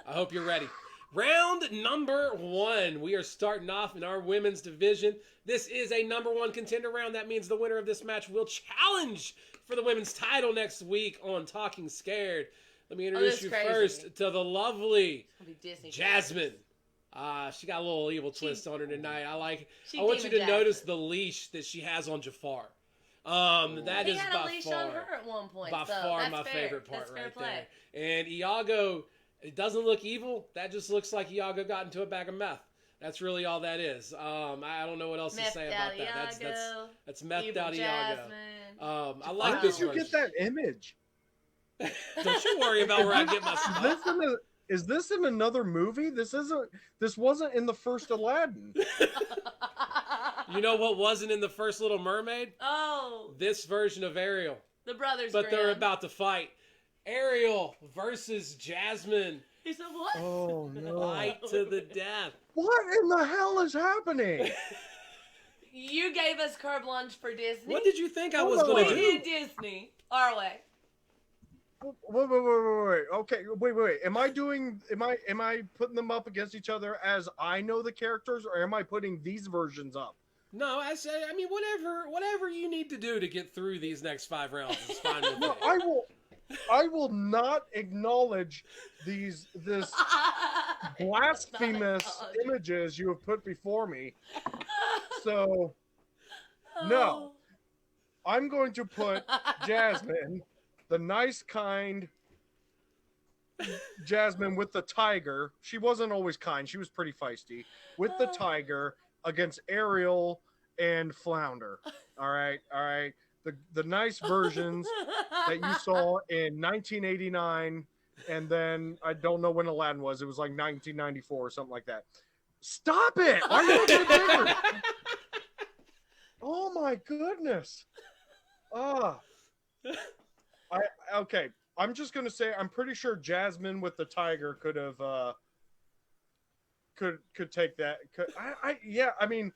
Speaker 1: I hope you're ready. Round number 1. We are starting off in our women's division. This is a number 1 contender round. That means the winner of this match will challenge for the women's title next week on Talking Scared. Let me introduce you first to the lovely Jasmine. She got a little evil twist on her tonight. I like it. I want you to notice the leash that she has on Jafar. That is
Speaker 5: had a leash on her at one point.
Speaker 1: By far my favorite part right there. And Iago, it doesn't look evil. That just looks like Iago got into a bag of meth. That's really all that is. I don't know what else to say about that. That's methed out Iago. I like
Speaker 2: Where
Speaker 1: this
Speaker 2: did you get that image?
Speaker 1: Don't you worry about where I get my stuff.
Speaker 2: Is this in another movie? This wasn't in the first Aladdin.
Speaker 1: You know what wasn't in the first Little Mermaid?
Speaker 5: Oh.
Speaker 1: This version of Ariel.
Speaker 5: The brothers.
Speaker 1: But they're about to fight. Ariel versus Jasmine.
Speaker 5: He said what?
Speaker 2: Oh no.
Speaker 1: Fight to the death.
Speaker 2: What in the hell is happening?
Speaker 5: You gave us carte blanche for Disney.
Speaker 1: What did you think I was going to do?
Speaker 5: We did Disney. Our way.
Speaker 2: Wait. Okay, wait. Am I putting them up against each other as I know the characters, or am I putting these versions up?
Speaker 1: No, I mean, whatever you need to do to get through these next 5 rounds is fine with me.
Speaker 2: I will not acknowledge this blasphemous images you have put before me. So, no. I'm going to put Jasmine, the nice, kind Jasmine with the tiger. She wasn't always kind. She was pretty feisty. With the tiger against Ariel and Flounder. All right. The nice versions that you saw in 1989, and then I don't know when Aladdin was. It was like 1994 or something like that. Stop it! Why are you making it bigger? Oh my goodness! Okay. I'm just gonna say I'm pretty sure Jasmine with the tiger could have could take that. I mean,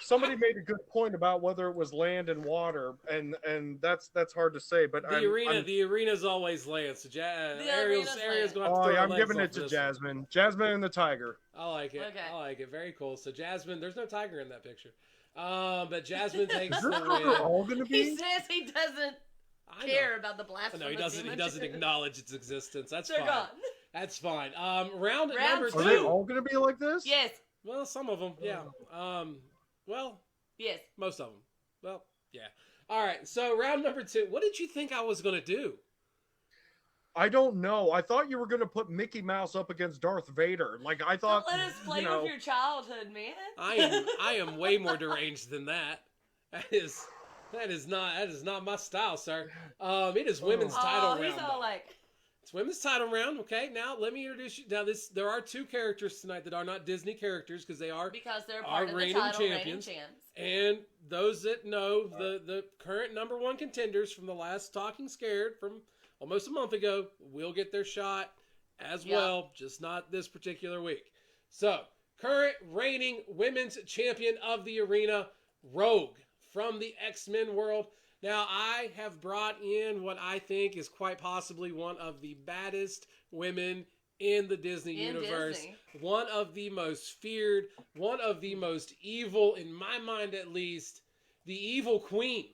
Speaker 2: somebody made a good point about whether it was land and water, and that's hard to say. But
Speaker 1: the arena's always land. So Ariel's going to
Speaker 2: I'm giving it to Jasmine. Jasmine and the tiger.
Speaker 1: I like it. Okay. I like it. Very cool. So Jasmine, there's no tiger in that picture. But Jasmine takes the win.
Speaker 2: All gonna be?
Speaker 5: He says he doesn't care about the blasphemous.
Speaker 1: No, he doesn't acknowledge its existence. That's
Speaker 5: They're
Speaker 1: fine.
Speaker 5: Gone.
Speaker 1: That's fine. Round number 2.
Speaker 2: Are they all gonna be like this?
Speaker 5: Yes.
Speaker 1: Well, some of them, yeah. Well,
Speaker 5: yes.
Speaker 1: Most of them. Well, yeah. All right. So round number 2. What did you think I was gonna do?
Speaker 2: I don't know. I thought you were gonna put Mickey Mouse up against Darth Vader. Like I thought.
Speaker 5: Don't let us play with your childhood, man.
Speaker 1: I am way more deranged than that. That is not my style, sir. It is women's title round.
Speaker 5: He's all like.
Speaker 1: It's women's title round. Okay, now let me introduce you. Now there are 2 characters tonight that are not Disney characters because they're
Speaker 5: part of the title reigning champs.
Speaker 1: And those that know the current number 1 contenders from the last Talking Scared from almost a month ago will get their shot as well, just not this particular week. So, current reigning women's champion of the arena, Rogue from the X-Men world. Now, I have brought in what I think is quite possibly one of the baddest women in the Disney universe.
Speaker 5: Disney.
Speaker 1: One of the most feared, one of the most evil, in my mind at least, the evil queen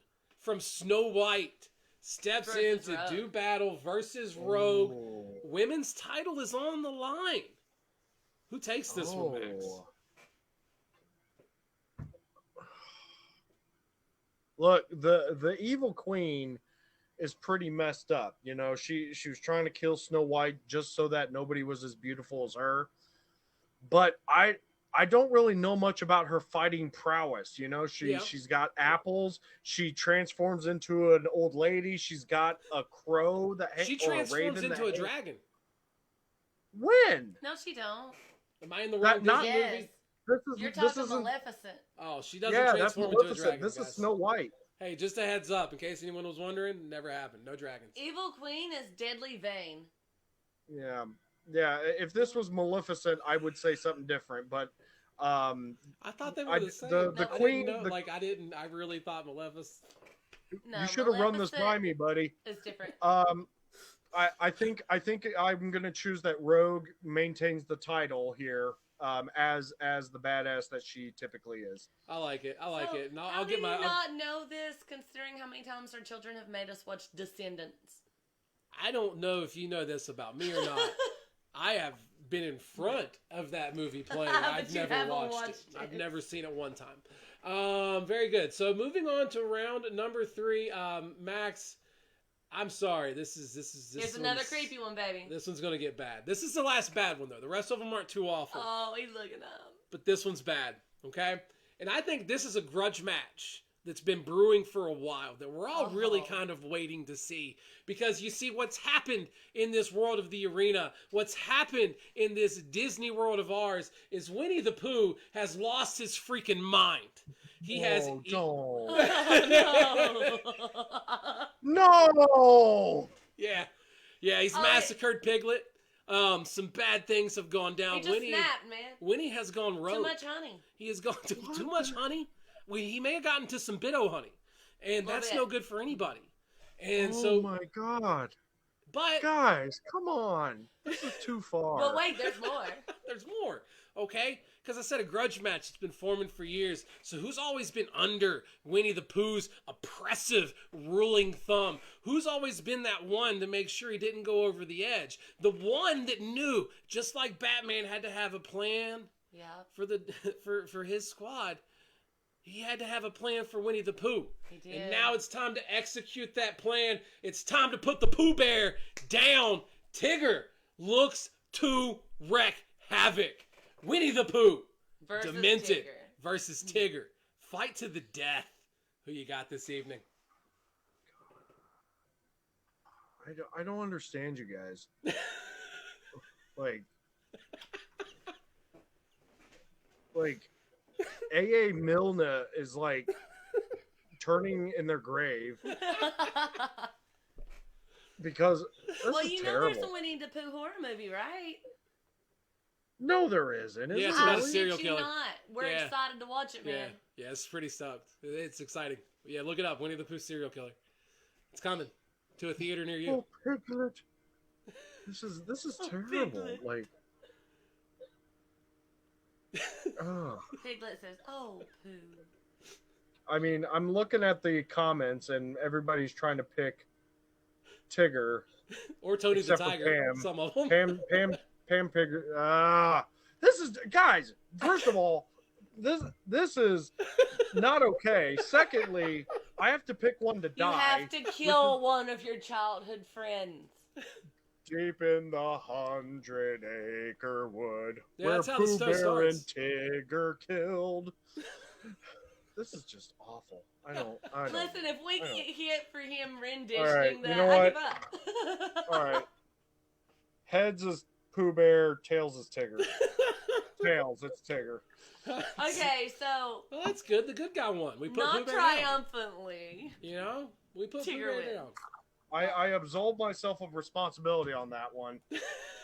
Speaker 1: from Snow White steps in to do battle versus Rogue.
Speaker 2: Oh.
Speaker 1: Women's title is on the line. Who takes this one, Max?
Speaker 2: Look, the evil queen is pretty messed up. You know, she was trying to kill Snow White just so that nobody was as beautiful as her. But I don't really know much about her fighting prowess. You know, she's got apples. She transforms into an old lady. She's got a crow
Speaker 1: she transforms into a dragon.
Speaker 2: When?
Speaker 5: No, she don't.
Speaker 1: Am I in the wrong Disney movie?
Speaker 5: You're talking Maleficent.
Speaker 1: Oh, she doesn't transform into a dragon.
Speaker 2: This is Snow White.
Speaker 1: Hey, just a heads up, in case anyone was wondering, never happened. No dragons.
Speaker 5: Evil Queen is deadly vain.
Speaker 2: Yeah. If this was Maleficent, I would say something different. But
Speaker 1: I thought they were the same.
Speaker 2: The queen,
Speaker 1: I really thought Maleficent.
Speaker 2: No, you should have run this by me, buddy.
Speaker 5: It's different.
Speaker 2: I think I'm gonna choose that Rogue maintains the title here. As the badass that she typically is.
Speaker 1: I like it. And
Speaker 5: I'll get my. Not know this, considering how many times our children have made us watch Descendants.
Speaker 1: I don't know if you know this about me or not. I have been in front of that movie playing. I've never watched it. I've never seen it one time. Very good. So moving on to round number 3, Max. I'm sorry. This
Speaker 5: Here's another creepy one, baby.
Speaker 1: This one's gonna get bad. This is the last bad one though. The rest of them aren't too awful.
Speaker 5: Oh, he's looking up.
Speaker 1: But this one's bad. Okay, and I think this is a grudge match that's been brewing for a while that we're all really kind of waiting to see, because you see what's happened in this world of the arena. What's happened in this Disney world of ours is Winnie the Pooh has lost his freaking mind. He has.
Speaker 2: No.
Speaker 1: Yeah, he's massacred Piglet. Some bad things have gone down.
Speaker 5: He just snapped, man.
Speaker 1: Winnie has gone rogue.
Speaker 5: Too much honey.
Speaker 1: He has gone too much honey. He may have gotten to some Bitto honey, and that's no good for anybody. And
Speaker 2: oh my god!
Speaker 1: But
Speaker 2: guys, come on, this is too far.
Speaker 5: But wait, there's more.
Speaker 1: There's more. Okay, because I said a grudge match has been forming for years. So who's always been under Winnie the Pooh's oppressive ruling thumb? Who's always been that one to make sure he didn't go over the edge? The one that knew, just like Batman had to have a plan for his squad, he had to have a plan for Winnie the Pooh.
Speaker 5: He did.
Speaker 1: And now it's time to execute that plan. It's time to put the Pooh Bear down. Tigger looks to wreak havoc. Winnie the Pooh, Demented versus Tigger. Fight to the death. Who you got this evening?
Speaker 2: I don't understand you guys. like A.A. Milne is like turning in their grave because this is terrible.
Speaker 5: There's a Winnie the Pooh horror movie, right?
Speaker 2: No, there isn't.
Speaker 1: Yeah, it's about a serial killer.
Speaker 5: Not. We're excited to watch it, man.
Speaker 1: Yeah, it's pretty stoked. It's exciting. Yeah, look it up. Winnie the Pooh serial killer. It's coming to a theater near you.
Speaker 2: Oh, Piglet. This is terrible.
Speaker 5: Piglet.
Speaker 2: Like,
Speaker 5: Piglet says, "Oh, Pooh."
Speaker 2: I mean, I'm looking at the comments and everybody's trying to pick Tigger
Speaker 1: or Tony the Tiger.
Speaker 2: Pam.
Speaker 1: Some of them.
Speaker 2: Pam Piglet. This is, guys. First of all, this is not okay. Secondly, I have to pick one to die.
Speaker 5: You have to kill one of your childhood friends.
Speaker 2: Deep in the 100-acre wood,
Speaker 1: yeah,
Speaker 2: where Pooh Bear and
Speaker 1: starts.
Speaker 2: Tigger killed. This is just awful. I don't.
Speaker 5: Listen, if we get hit for him renditioning
Speaker 2: right,
Speaker 5: that,
Speaker 2: you know
Speaker 5: I
Speaker 2: what?
Speaker 5: give up.
Speaker 2: All right. Heads is Pooh Bear, tails is Tigger. Tails, it's Tigger.
Speaker 5: Okay, so
Speaker 1: Well, that's good. The good guy won. We put
Speaker 5: not
Speaker 1: Pooh Bear down.
Speaker 5: triumphantly.
Speaker 1: You know, we put Pooh
Speaker 5: Tigger
Speaker 1: Bear
Speaker 5: wins.
Speaker 1: down.
Speaker 2: I absolve myself of responsibility on that one.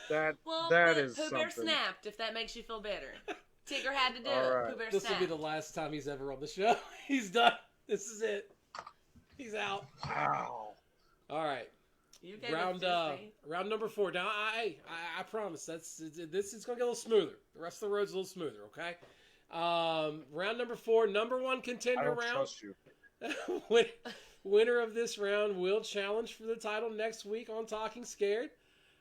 Speaker 2: That
Speaker 5: Well,
Speaker 2: that
Speaker 5: but
Speaker 2: is
Speaker 5: Pooh Bear
Speaker 2: something.
Speaker 5: snapped, if that makes you feel better. Tigger had to do
Speaker 2: All
Speaker 5: it.
Speaker 2: right.
Speaker 5: Pooh Bear
Speaker 1: This will
Speaker 5: snapped.
Speaker 1: be the last time he's ever on the show. He's done. This is it. He's out.
Speaker 2: Wow.
Speaker 1: All right.
Speaker 5: You gave
Speaker 1: Round
Speaker 5: it Disney.
Speaker 1: round number 4. Now I promise this is gonna get a little smoother. The rest of the road's a little smoother. Okay. Round number 4, number 1
Speaker 2: I
Speaker 1: contender
Speaker 2: don't
Speaker 1: round.
Speaker 2: trust you.
Speaker 1: Winner of this round will challenge for the title next week on Talking Scared.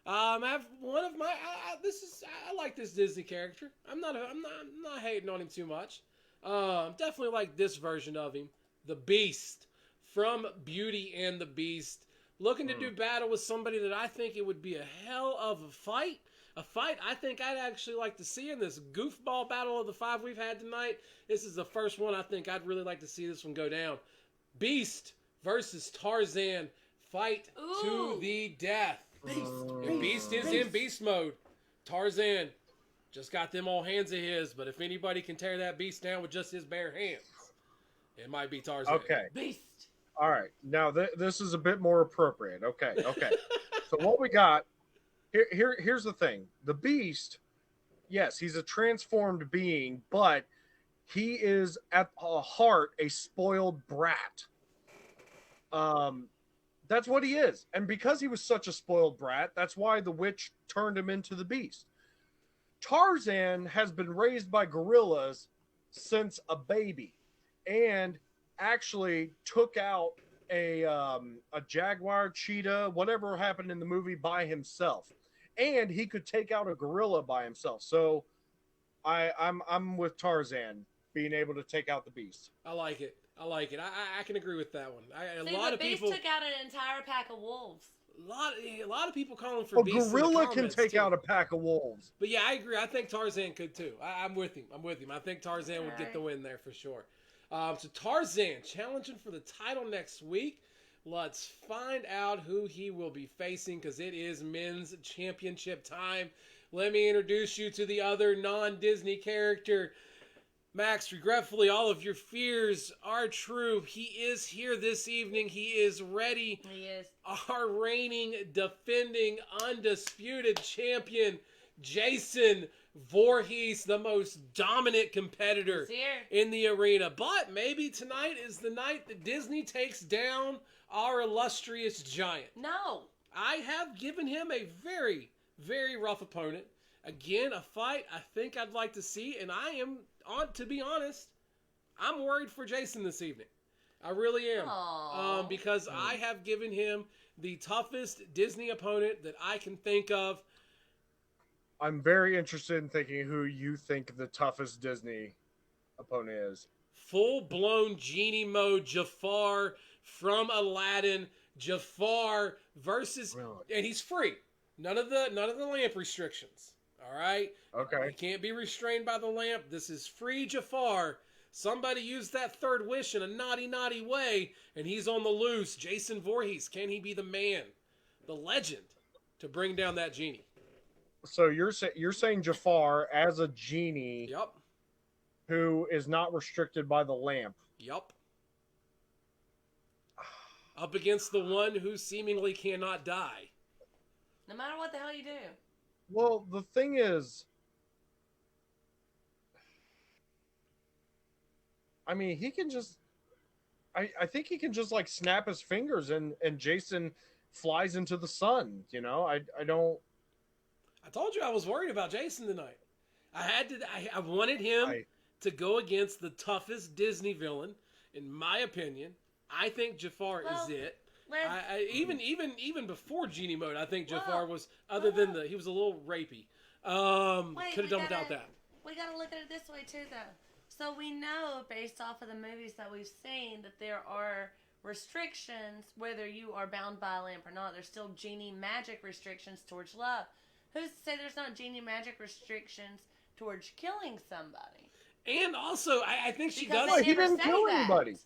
Speaker 1: I have one of my. I like this Disney character. I'm not hating on him too much. Definitely like this version of him, the Beast from Beauty and the Beast. Looking to do battle with somebody that I think it would be a hell of a fight. A fight I think I'd actually like to see in this goofball battle of the 5 we've had tonight. This is the first one I think I'd really like to see this one go down. Beast versus Tarzan. Fight to the death. And Beast is in beast mode. Tarzan just got them all hands of his, but if anybody can tear that beast down with just his bare hands, it might be Tarzan.
Speaker 2: Okay.
Speaker 5: Beast.
Speaker 2: All right. Now this is a bit more appropriate. Okay. So what we got here's the thing. The Beast, yes, he's a transformed being, but he is at heart a spoiled brat. That's what he is. And because he was such a spoiled brat, that's why the witch turned him into the Beast. Tarzan has been raised by gorillas since a baby and actually took out a jaguar, cheetah, whatever happened in the movie by himself. And he could take out a gorilla by himself. So I'm with Tarzan being able to take out the Beast.
Speaker 1: I like it. I can agree with that one.
Speaker 5: See,
Speaker 1: lot of
Speaker 5: Beast
Speaker 1: people
Speaker 5: took out an entire pack of wolves.
Speaker 1: a lot of people calling for
Speaker 2: A
Speaker 1: Beast. in the
Speaker 2: gorilla can
Speaker 1: comments,
Speaker 2: take
Speaker 1: too.
Speaker 2: out a pack of wolves.
Speaker 1: But yeah, I agree. I think Tarzan could too. I'm with him. I think Tarzan would get the win there for sure. So Tarzan challenging for the title next week. Let's find out who he will be facing because it is men's championship time. Let me introduce you to the other non-Disney character. Max, regretfully, all of your fears are true. He is here this evening. He is ready.
Speaker 5: He is.
Speaker 1: Our reigning, defending, undisputed champion, Jason Voorhees, the most dominant competitor
Speaker 5: He's here.
Speaker 1: in the arena. But maybe tonight is the night that Disney takes down our illustrious giant.
Speaker 5: No.
Speaker 1: I have given him a very, very rough opponent. Again, a fight I think I'd like to see, and to be honest, I'm worried for Jason this evening. I really am. Because I have given him the toughest Disney opponent that I can think of.
Speaker 2: I'm very interested in thinking who you think the toughest Disney opponent is.
Speaker 1: Full-blown genie mode Jafar from Aladdin. Jafar versus, and he's free. None of the lamp restrictions. All right.
Speaker 2: Okay.
Speaker 1: He can't be restrained by the lamp. This is free Jafar. Somebody used that third wish in a naughty way, and he's on the loose. Jason Voorhees, can he be the man, the legend, to bring down that genie?
Speaker 2: So you're saying Jafar as a genie,
Speaker 1: Yep.
Speaker 2: who is not restricted by the lamp.
Speaker 1: Yep. Up against the one who seemingly cannot die.
Speaker 5: No matter what the hell you do.
Speaker 2: Well, the thing is, I mean, he can just, I think he can just like snap his fingers and Jason flies into the sun. You know, I don't.
Speaker 1: I told you I was worried about Jason tonight. I wanted him to go against the toughest Disney villain, in my opinion. I think Jafar is it. Even before Genie mode, I think Jafar was, other than he was a little rapey. Could have done without that.
Speaker 5: We got to look at it this way too, though. So we know, based off of the movies that we've seen, that there are restrictions, whether you are bound by a lamp or not. There's still genie magic restrictions towards love. Who's to say there's not genie magic restrictions towards killing somebody?
Speaker 1: And also, I think she
Speaker 5: Because
Speaker 1: does.
Speaker 5: they
Speaker 2: He
Speaker 5: never
Speaker 2: didn't
Speaker 5: say
Speaker 2: kill
Speaker 5: that.
Speaker 2: anybody.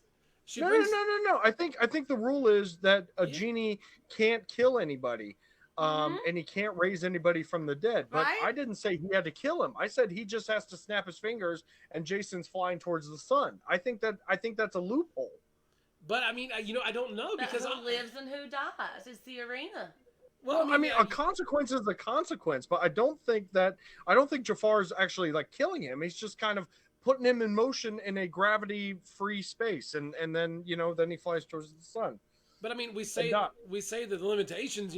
Speaker 1: She
Speaker 2: No.
Speaker 1: brings,
Speaker 2: I think the rule is that a genie can't kill anybody. And he can't raise anybody from the dead. But
Speaker 5: Right?
Speaker 2: I didn't say he had to kill him. I said he just has to snap his fingers and Jason's flying towards the sun. I think that's a loophole.
Speaker 1: But I mean, I don't know
Speaker 5: But
Speaker 1: because
Speaker 5: who lives and who dies? It's the arena.
Speaker 2: Well, I mean, a consequence is a consequence, but I don't think Jafar's actually like killing him. He's just kind of putting him in motion in a gravity-free space, and then then he flies towards the sun.
Speaker 1: But I mean, we say that the limitations,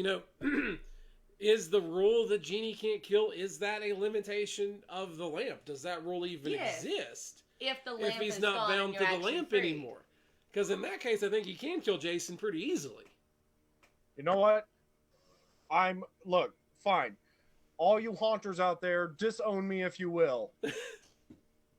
Speaker 1: is the rule that Genie can't kill, is that a limitation of the lamp? Does that rule even exist?
Speaker 5: If the lamp
Speaker 1: he's
Speaker 5: is
Speaker 1: not
Speaker 5: gone
Speaker 1: bound
Speaker 5: and
Speaker 1: to
Speaker 5: you're
Speaker 1: the
Speaker 5: actually
Speaker 1: lamp
Speaker 5: free.
Speaker 1: anymore. Because in that case, I think he can kill Jason pretty easily.
Speaker 2: You know what? Look, fine. All you haunters out there, disown me if you will.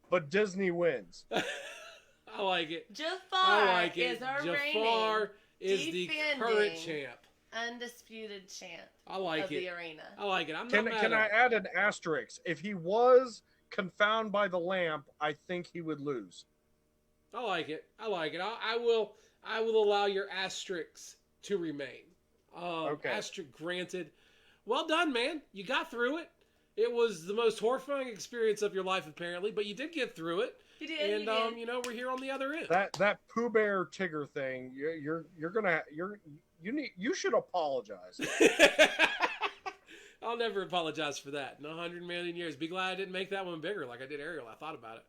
Speaker 2: But Disney wins.
Speaker 1: I like it.
Speaker 5: Jafar is our
Speaker 1: Jafar is the current champ.
Speaker 5: Undisputed champ
Speaker 1: of
Speaker 5: the arena.
Speaker 1: I like it.
Speaker 2: Can I add an asterisk? If he was confounded by the lamp, I think he would lose.
Speaker 1: I like it. I will allow your asterisks to remain.
Speaker 2: Okay.
Speaker 1: Asterisk granted. Well done, man. You got through it. It was the most horrifying experience of your life, apparently, but you did get through it.
Speaker 5: You did.
Speaker 1: And
Speaker 5: you did.
Speaker 1: we're here on the other end.
Speaker 2: That Pooh Bear Tigger thing, you should apologize.
Speaker 1: I'll never apologize for that in 100 million years. Be glad I didn't make that one bigger like I did Ariel. I thought about it.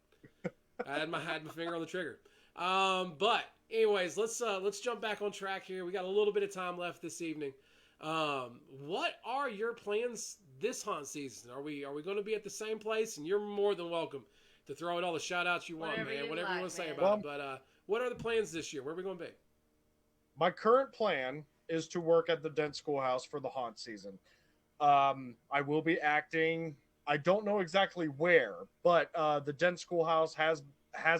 Speaker 1: I had my finger on the trigger. But anyways, let's jump back on track here. We got a little bit of time left this evening. What are your plans this haunt season? Are we going to be at the same place? And you're more than welcome to throw out all the shout outs you want, man. Whatever you want to say about it. But what are the plans this year? Where are we going to be?
Speaker 2: My current plan is to work at the Dent School House for the haunt season. I will be acting. I don't know exactly where, but the Dent School House has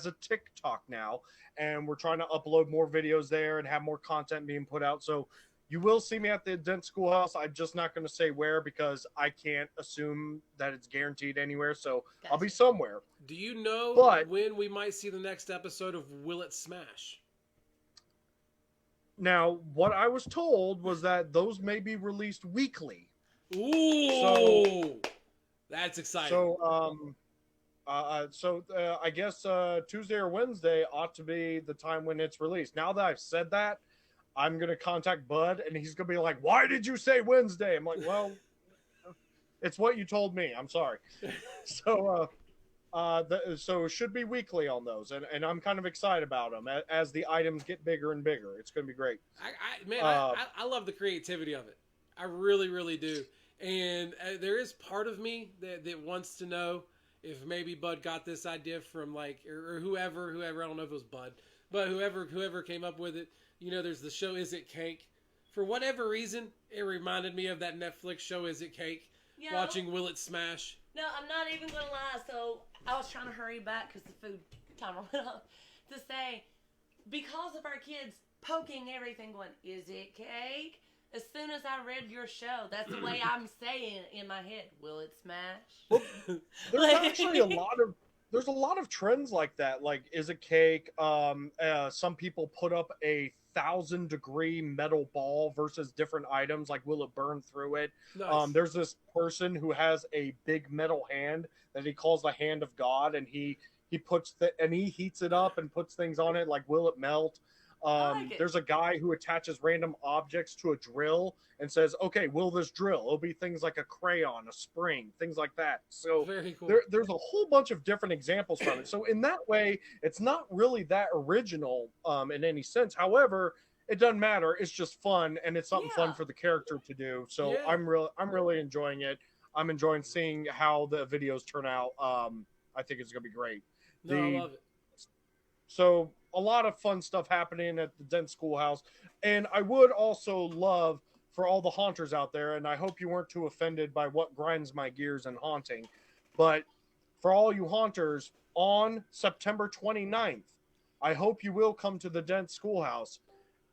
Speaker 2: a TikTok now, and we're trying to upload more videos there and have more content being put out. So you will see me at the Dent School House. I'm just not going to say where because I can't assume that it's guaranteed anywhere. So gotcha. I'll be somewhere.
Speaker 1: Do you know when we might see the next episode of Will It Smash?
Speaker 2: Now, what I was told was that those may be released weekly.
Speaker 1: Ooh, that's exciting.
Speaker 2: So, I guess Tuesday or Wednesday ought to be the time when it's released. Now that I've said that, I'm going to contact Bud, and he's going to be like, why did you say Wednesday? I'm like, well, it's what you told me. I'm sorry. So it should be weekly on those, and I'm kind of excited about them as the items get bigger and bigger. It's going to be great.
Speaker 1: I love the creativity of it. I really, really do. And there is part of me that wants to know if maybe Bud got this idea from or whoever, I don't know if it was Bud, but whoever came up with it. There's the show Is It Cake? For whatever reason, it reminded me of that Netflix show Is It Cake? Watching Will It Smash.
Speaker 5: No, I'm not even going to lie. So I was trying to hurry back because the food timer went off to say, because of our kids poking everything going, is it cake? As soon as I read your show, that's the way I'm saying it in my head. Will it smash?
Speaker 2: Well, there's actually there's a lot of trends like that. Like, is it cake? Some people put up a 1,000-degree metal ball versus different items. Like, will it burn through it? Nice. There's this person who has a big metal hand that he calls the hand of God, and he heats it up and puts things on it. Like, will it melt? There's a guy who attaches random objects to a drill and says, okay, will this drill? It'll be things like a crayon, a spring, things like that. So
Speaker 1: very cool.
Speaker 2: There's a whole bunch of different examples from it. So in that way, it's not really that original in any sense. However, it doesn't matter. It's just fun, and it's something fun for the character to do. So I'm really enjoying it. I'm enjoying seeing how the videos turn out. I think it's going to be great.
Speaker 1: I love it.
Speaker 2: So a lot of fun stuff happening at the Dent School House. And I would also love for all the haunters out there, and I hope you weren't too offended by what grinds my gears in haunting, but for all you haunters, on September 29th, I hope you will come to the Dent School House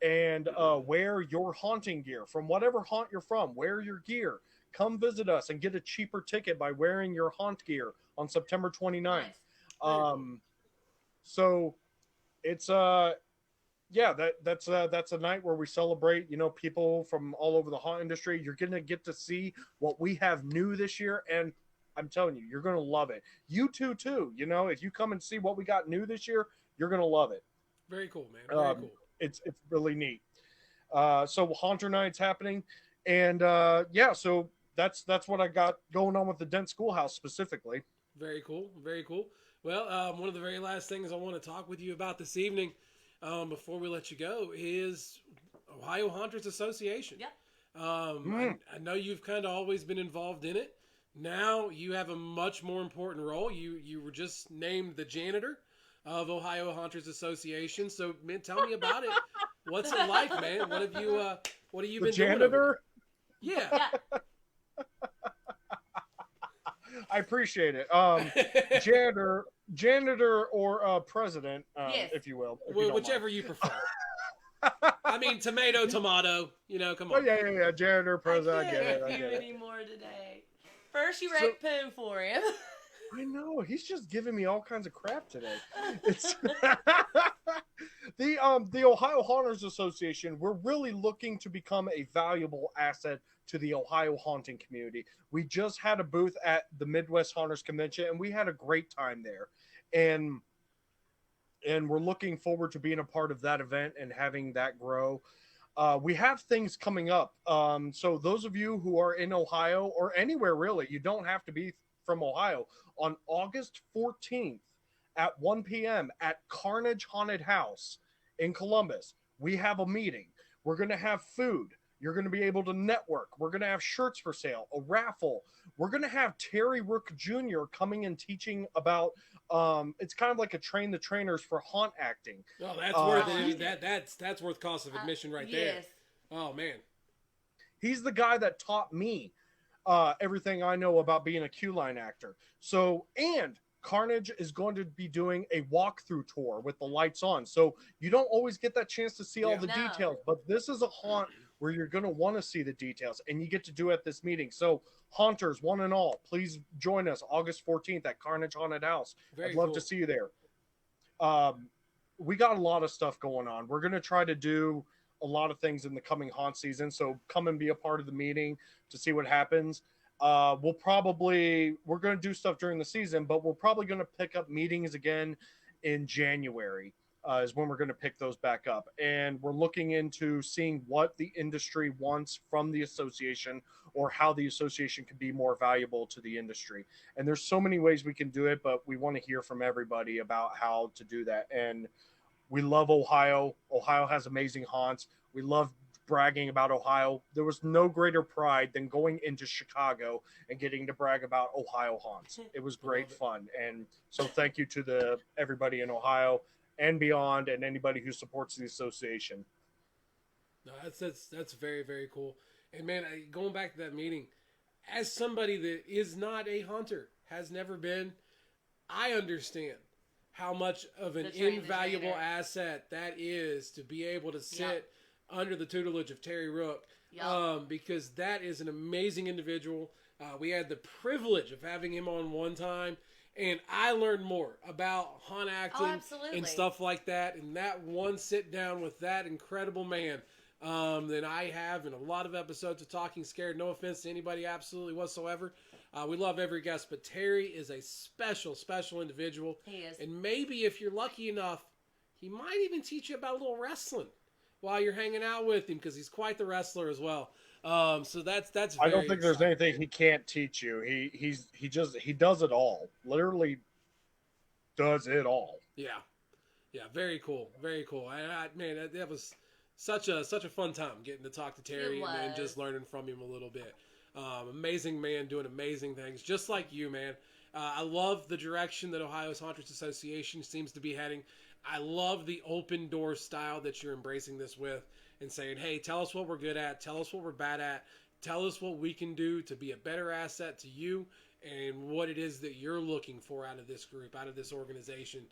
Speaker 2: and wear your haunting gear. From whatever haunt you're from, wear your gear. Come visit us and get a cheaper ticket by wearing your haunt gear on September 29th. Nice. So it's yeah, that's a night where we celebrate, people from all over the haunt industry. You're gonna get to see what we have new this year, and I'm telling you, you're gonna love it. You too. If you come and see what we got new this year, you're gonna love it.
Speaker 1: Very cool, man. Very cool.
Speaker 2: It's really neat. So Haunter Night's happening, and so that's what I got going on with the Dent Schoolhouse specifically.
Speaker 1: Very cool. Very cool. Well, one of the very last things I want to talk with you about this evening, before we let you go, is Ohio Haunters Association.
Speaker 5: Yep.
Speaker 1: I know you've kind of always been involved in it. Now you have a much more important role. You were just named the janitor of Ohio Haunters Association. So, man, tell me about it. What's it like, man? What have you been
Speaker 2: janitor?
Speaker 1: doing? Yeah.
Speaker 2: I appreciate it. Janitor or president,
Speaker 5: yes.
Speaker 2: if you will.
Speaker 1: Whichever you prefer. I mean, tomato. Come on.
Speaker 2: Oh, yeah. Janitor, president.
Speaker 5: I can't hear you anymore today. First, you wreck poo for him.
Speaker 2: I know, he's just giving me all kinds of crap today. It's the Ohio Haunters Association. We're really looking to become a valuable asset to the Ohio haunting community. We just had a booth at the Midwest Haunters Convention, and we had a great time there. And we're looking forward to being a part of that event and having that grow. We have things coming up. So those of you who are in Ohio or anywhere really, you don't have to be from Ohio. On August 14th at 1 p.m. at Carnage Haunted House in Columbus, we have a meeting. We're going to have food. You're going to be able to network. We're going to have shirts for sale, a raffle. We're going to have Terry Rook Jr. coming and teaching about, it's kind of like a train the trainers for haunt acting.
Speaker 1: Oh, that's worth it. That's worth cost of admission right there.
Speaker 5: Yes.
Speaker 1: Oh, man.
Speaker 2: He's the guy that taught me everything I know about being a Q-line actor. So, and Carnage is going to be doing a walkthrough tour with the lights on. So you don't always get that chance to see all the details, but this is a haunt where you're going to want to see the details, and you get to do it at this meeting. So haunters, one and all, please join us August 14th at Carnage Haunted House. I'd love to see you there. We got a lot of stuff going on. We're going to try to do a lot of things in the coming haunt season. So come and be a part of the meeting to see what happens. We're going to do stuff during the season, but we're probably going to pick up meetings again in January is when we're going to pick those back up. And we're looking into seeing what the industry wants from the association or how the association can be more valuable to the industry. And there's so many ways we can do it, but we want to hear from everybody about how to do that. And we love Ohio. Ohio has amazing haunts. We love bragging about Ohio. There was no greater pride than going into Chicago and getting to brag about Ohio haunts. It was great fun. And so thank you to everybody in Ohio and beyond, and anybody who supports the association.
Speaker 1: No, that's very, very cool. And man, going back to that meeting, as somebody that is not a hunter, has never been, I understand how much of an invaluable asset that is to be able to sit under the tutelage of Terry Rook, because that is an amazing individual. We had the privilege of having him on one time, and I learned more about haunt acting and stuff like that, and that one sit down with that incredible man than I have in a lot of episodes of Talking Scared. No offense to anybody absolutely whatsoever. We love every guest, but Terry is a special, special individual.
Speaker 5: He is.
Speaker 1: And maybe if you're lucky enough, he might even teach you about a little wrestling while you're hanging out with him, because he's quite the wrestler as well. So that's very
Speaker 2: I don't think there's
Speaker 1: exciting.
Speaker 2: anything he can't teach you. He does it all. Literally does it all.
Speaker 1: Yeah, very cool, very cool. Man, that was such a fun time getting to talk to Terry and just learning from him a little bit. Amazing man, doing amazing things, just like you, man. I love the direction that Ohio's Haunters Association seems to be heading. I love the open door style that you're embracing this with, and saying, hey, tell us what we're good at, tell us what we're bad at, tell us what we can do to be a better asset to you, and what it is that you're looking for out of this group, out of this organization.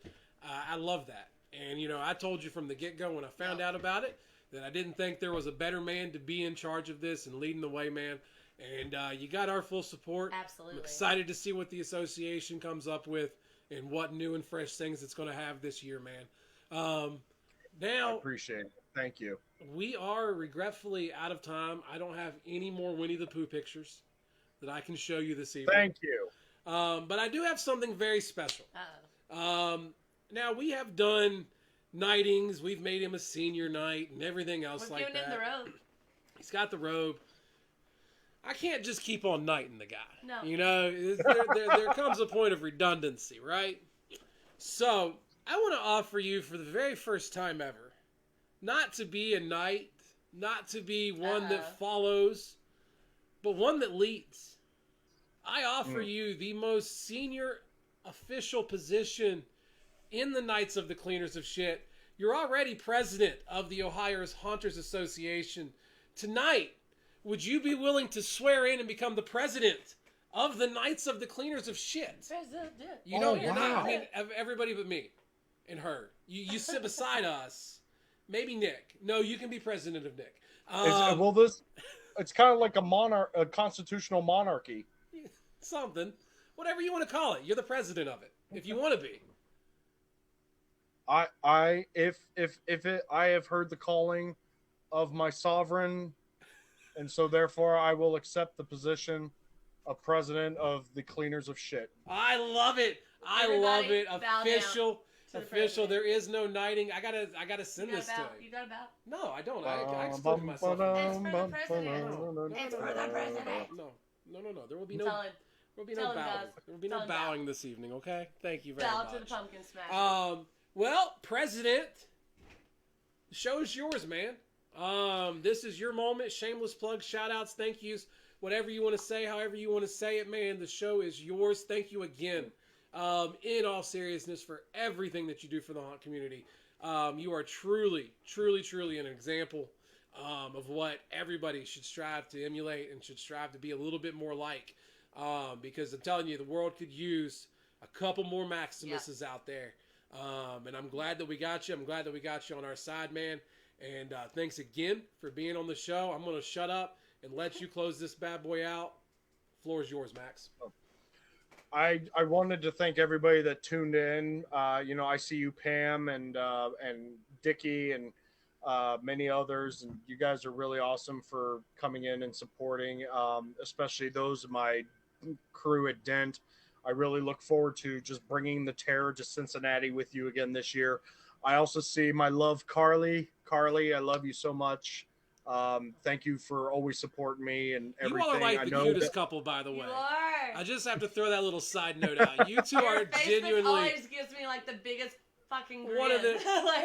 Speaker 1: I love that. And, I told you from the get-go when I found out about it that I didn't think there was a better man to be in charge of this and leading the way, man. And you got our full support.
Speaker 5: Absolutely.
Speaker 1: I'm excited to see what the association comes up with and what new and fresh things it's going to have this year, man.
Speaker 2: I
Speaker 1: Now,
Speaker 2: appreciate it. Thank you.
Speaker 1: we are regretfully out of time. I don't have any more Winnie the Pooh pictures that I can show you this evening.
Speaker 2: Thank you.
Speaker 1: But I do have something very special.
Speaker 5: Uh-oh.
Speaker 1: Now, we have done nightings. We've made him a senior night and everything else
Speaker 5: We've
Speaker 1: like
Speaker 5: given
Speaker 1: that.
Speaker 5: him the robe.
Speaker 1: He's got the robe. I can't just keep on knighting the guy.
Speaker 5: No.
Speaker 1: You know, there comes a point of redundancy, right? So, I want to offer you for the very first time ever, not to be a knight, not to be one that follows, but one that leads. I offer you the most senior official position in the Knights of the Cleaners of Shit. You're already president of the Ohio's Haunters Association. Tonight, would you be willing to swear in and become the president of the Knights of the Cleaners of Shit?
Speaker 5: President.
Speaker 1: You know,
Speaker 2: Oh,
Speaker 1: you're
Speaker 2: wow.
Speaker 1: not. I mean, everybody but me and her. You sit beside us. Maybe Nick. No, you can be president of Nick.
Speaker 2: It's kind of like a constitutional monarchy.
Speaker 1: Something. Whatever you want to call it. You're the president of it. If you want to be.
Speaker 2: I have heard the calling of my sovereign, and so therefore I will accept the position of president of the Cleaners of Shit.
Speaker 1: I love it. I
Speaker 5: Everybody
Speaker 1: love it.
Speaker 5: bow down
Speaker 1: Official.
Speaker 5: to the
Speaker 1: Official.
Speaker 5: president.
Speaker 1: There is no knighting. I gotta send
Speaker 5: You
Speaker 1: this
Speaker 5: got
Speaker 1: to
Speaker 5: about.
Speaker 1: him.
Speaker 5: You got about.
Speaker 1: No, I don't. I excluded myself.
Speaker 5: It's for the president.
Speaker 1: No.
Speaker 5: It's for the president.
Speaker 1: No. There will be
Speaker 5: Tell
Speaker 1: no.
Speaker 5: him.
Speaker 1: There will be
Speaker 5: Tell
Speaker 1: no
Speaker 5: him,
Speaker 1: bowing.
Speaker 5: guys.
Speaker 1: There will be
Speaker 5: Tell
Speaker 1: no
Speaker 5: him
Speaker 1: bowing
Speaker 5: bow.
Speaker 1: this evening. Okay. Thank you very
Speaker 5: Bow
Speaker 1: much.
Speaker 5: to the pumpkin smasher.
Speaker 1: Well, President, the show is yours, man. This is your moment. Shameless plugs, shout outs, thank yous, whatever you want to say, however you want to say it, man. The show is yours. Thank you again. In all seriousness, for everything that you do for the haunt community. You are truly an example of what everybody should strive to emulate and should strive to be a little bit more like. Because I'm telling you, the world could use a couple more Maximuses out there. And I'm glad that we got you. I'm glad that we got you on our side, man. And thanks again for being on the show. I'm going to shut up and let you close this bad boy out. Floor is yours, Max.
Speaker 2: I wanted to thank everybody that tuned in. I see you, Pam, and Dickie, and many others, and you guys are really awesome for coming in and supporting, especially those of my crew at Dent. I really look forward to just bringing the terror to Cincinnati with you again this year. I also see my love, Carly. Carly, I love you so much. Thank you for always supporting me and everything.
Speaker 1: You all are like
Speaker 2: I
Speaker 1: the
Speaker 2: know
Speaker 1: cutest
Speaker 2: that...
Speaker 1: couple, by the way.
Speaker 5: You are.
Speaker 1: I just have to throw that little side note out. You two
Speaker 5: Your
Speaker 1: are
Speaker 5: Facebook
Speaker 1: genuinely
Speaker 5: always gives me like the biggest fucking grin.
Speaker 1: one of the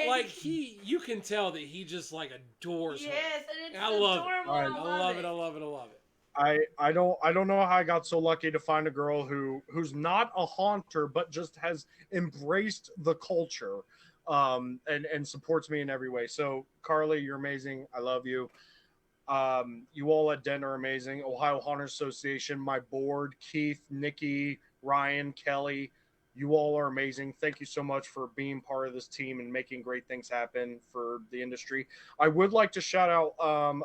Speaker 5: like
Speaker 1: you can tell that he just like adores her.
Speaker 5: yes, and it's
Speaker 1: I love it.
Speaker 5: adorable.
Speaker 2: Right.
Speaker 5: I love it.
Speaker 1: I love it.
Speaker 2: I don't know how I got so lucky to find a girl who's not a haunter but just has embraced the culture, and supports me in every way. So Carly, you're amazing. I love you. You all at Dent are amazing. Ohio Haunters Association, my board, Keith, Nikki, Ryan, Kelly, you all are amazing. Thank you so much for being part of this team and making great things happen for the industry. I would like to shout out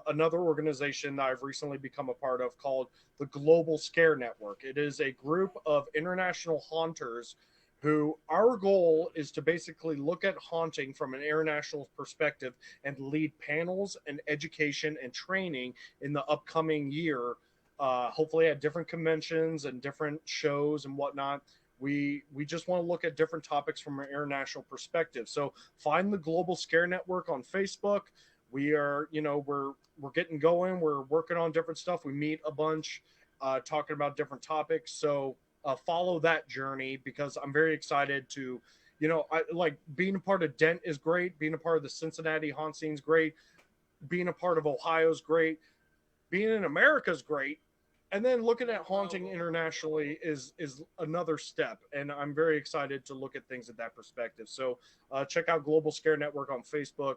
Speaker 2: another organization that I've recently become a part of called the Global Scare Network. It is a group of international haunters who our goal is to basically look at haunting from an international perspective and lead panels and education and training in the upcoming year, hopefully at different conventions and different shows and whatnot. We just want to look at different topics from an international perspective. So find the Global Scare Network on Facebook. We are, we're getting going. We're working on different stuff. We meet a bunch, talking about different topics. So follow that journey, because I'm very excited to, I like being a part of Dent is great. Being a part of the Cincinnati haunt scene is great. Being a part of Ohio is great. Being in America is great. And then looking at haunting internationally is another step. And I'm very excited to look at things at that perspective. So check out Global Scare Network on Facebook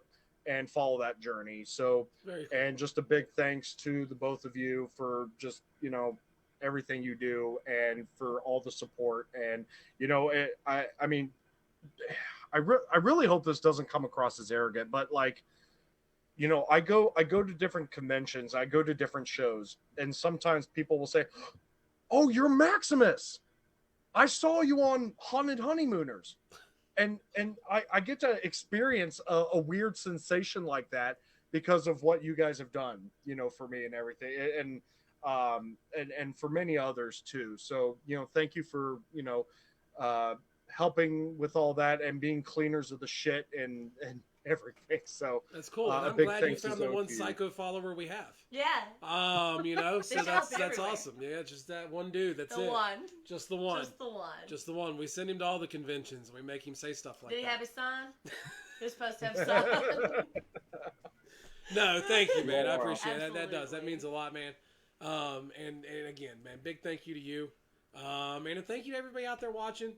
Speaker 2: and follow that journey. So,
Speaker 1: Very cool.
Speaker 2: and just a big thanks to the both of you for just, everything you do and for all the support. And, I really hope this doesn't come across as arrogant, but like, I go to different conventions, I go to different shows, and sometimes people will say, "Oh, you're Maximus. I saw you on Haunted Honeymooners." and I get to experience a weird sensation like that because of what you guys have done, for me and everything, and for many others too. So thank you for helping with all that and being cleaners of the shit and everything. So
Speaker 1: That's cool. And
Speaker 2: a
Speaker 1: I'm
Speaker 2: big
Speaker 1: glad you
Speaker 2: thanks
Speaker 1: found
Speaker 2: to
Speaker 1: the one
Speaker 2: you.
Speaker 1: psycho follower we have.
Speaker 5: Yeah.
Speaker 1: So that's
Speaker 5: everywhere.
Speaker 1: awesome. Yeah, just that one dude. That's
Speaker 5: The
Speaker 1: it.
Speaker 5: one.
Speaker 1: Just the one.
Speaker 5: Just the one.
Speaker 1: Just the one. We send him to all the conventions. We make him say stuff like
Speaker 5: Did he
Speaker 1: that.
Speaker 5: have his son? He was supposed to have a son.
Speaker 1: No, thank you, man. I
Speaker 2: Wow.
Speaker 1: appreciate that. That does. That
Speaker 5: Absolutely.
Speaker 1: means a lot, man. And again, man, big thank you to you. And a thank you to everybody out there watching.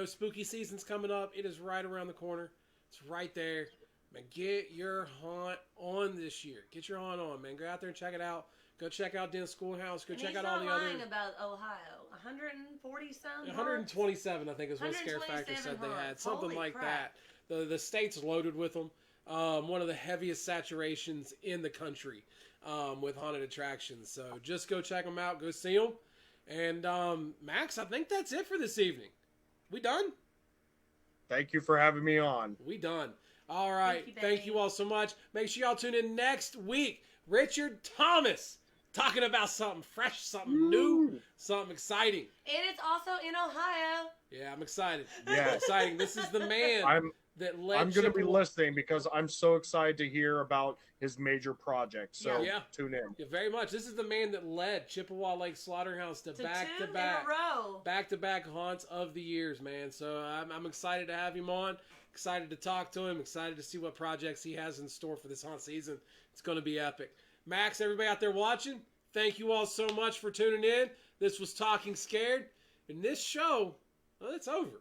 Speaker 1: Spooky season's coming up. It is right around the corner. It's right there. Man, get your haunt on this year. Get your haunt on, man. Go out there and check it out. Go check out Dent School House. Go
Speaker 5: And
Speaker 1: check
Speaker 5: he's
Speaker 1: out all
Speaker 5: not
Speaker 1: the other.
Speaker 5: lying about Ohio. 140 some.
Speaker 1: 127, I think, is what Scare Factor said they had. Something
Speaker 5: Holy
Speaker 1: like
Speaker 5: crap.
Speaker 1: that. The state's loaded with them. One of the heaviest saturations in the country with haunted attractions. So just go check them out. Go see them. And Max, I think that's it for this evening. We done?
Speaker 2: Thank you for having me on.
Speaker 1: We done. All right.
Speaker 5: Thank you,
Speaker 1: Thank you all so much. Make sure y'all tune in next week. Richard Thomas talking about something fresh, something new, something exciting.
Speaker 5: And it's also in Ohio.
Speaker 1: Yeah, I'm excited.
Speaker 2: Yeah.
Speaker 1: Exciting. This is the man that led
Speaker 2: I'm going to be
Speaker 1: Chippewa-
Speaker 2: listening because I'm so excited to hear about his major project. So
Speaker 1: Yeah.
Speaker 2: tune in.
Speaker 1: Yeah, very much. This is the man that led Chippewa Lake Slaughterhouse to
Speaker 5: To
Speaker 1: back-to-back
Speaker 5: 2 in a row.
Speaker 1: back-to-back haunts of the years, man. So I'm excited to have him on. Excited to talk to him. Excited to see what projects he has in store for this haunt season. It's going to be epic. Max, everybody out there watching, thank you all so much for tuning in. This was Talking Scared. And this show, well, it's over.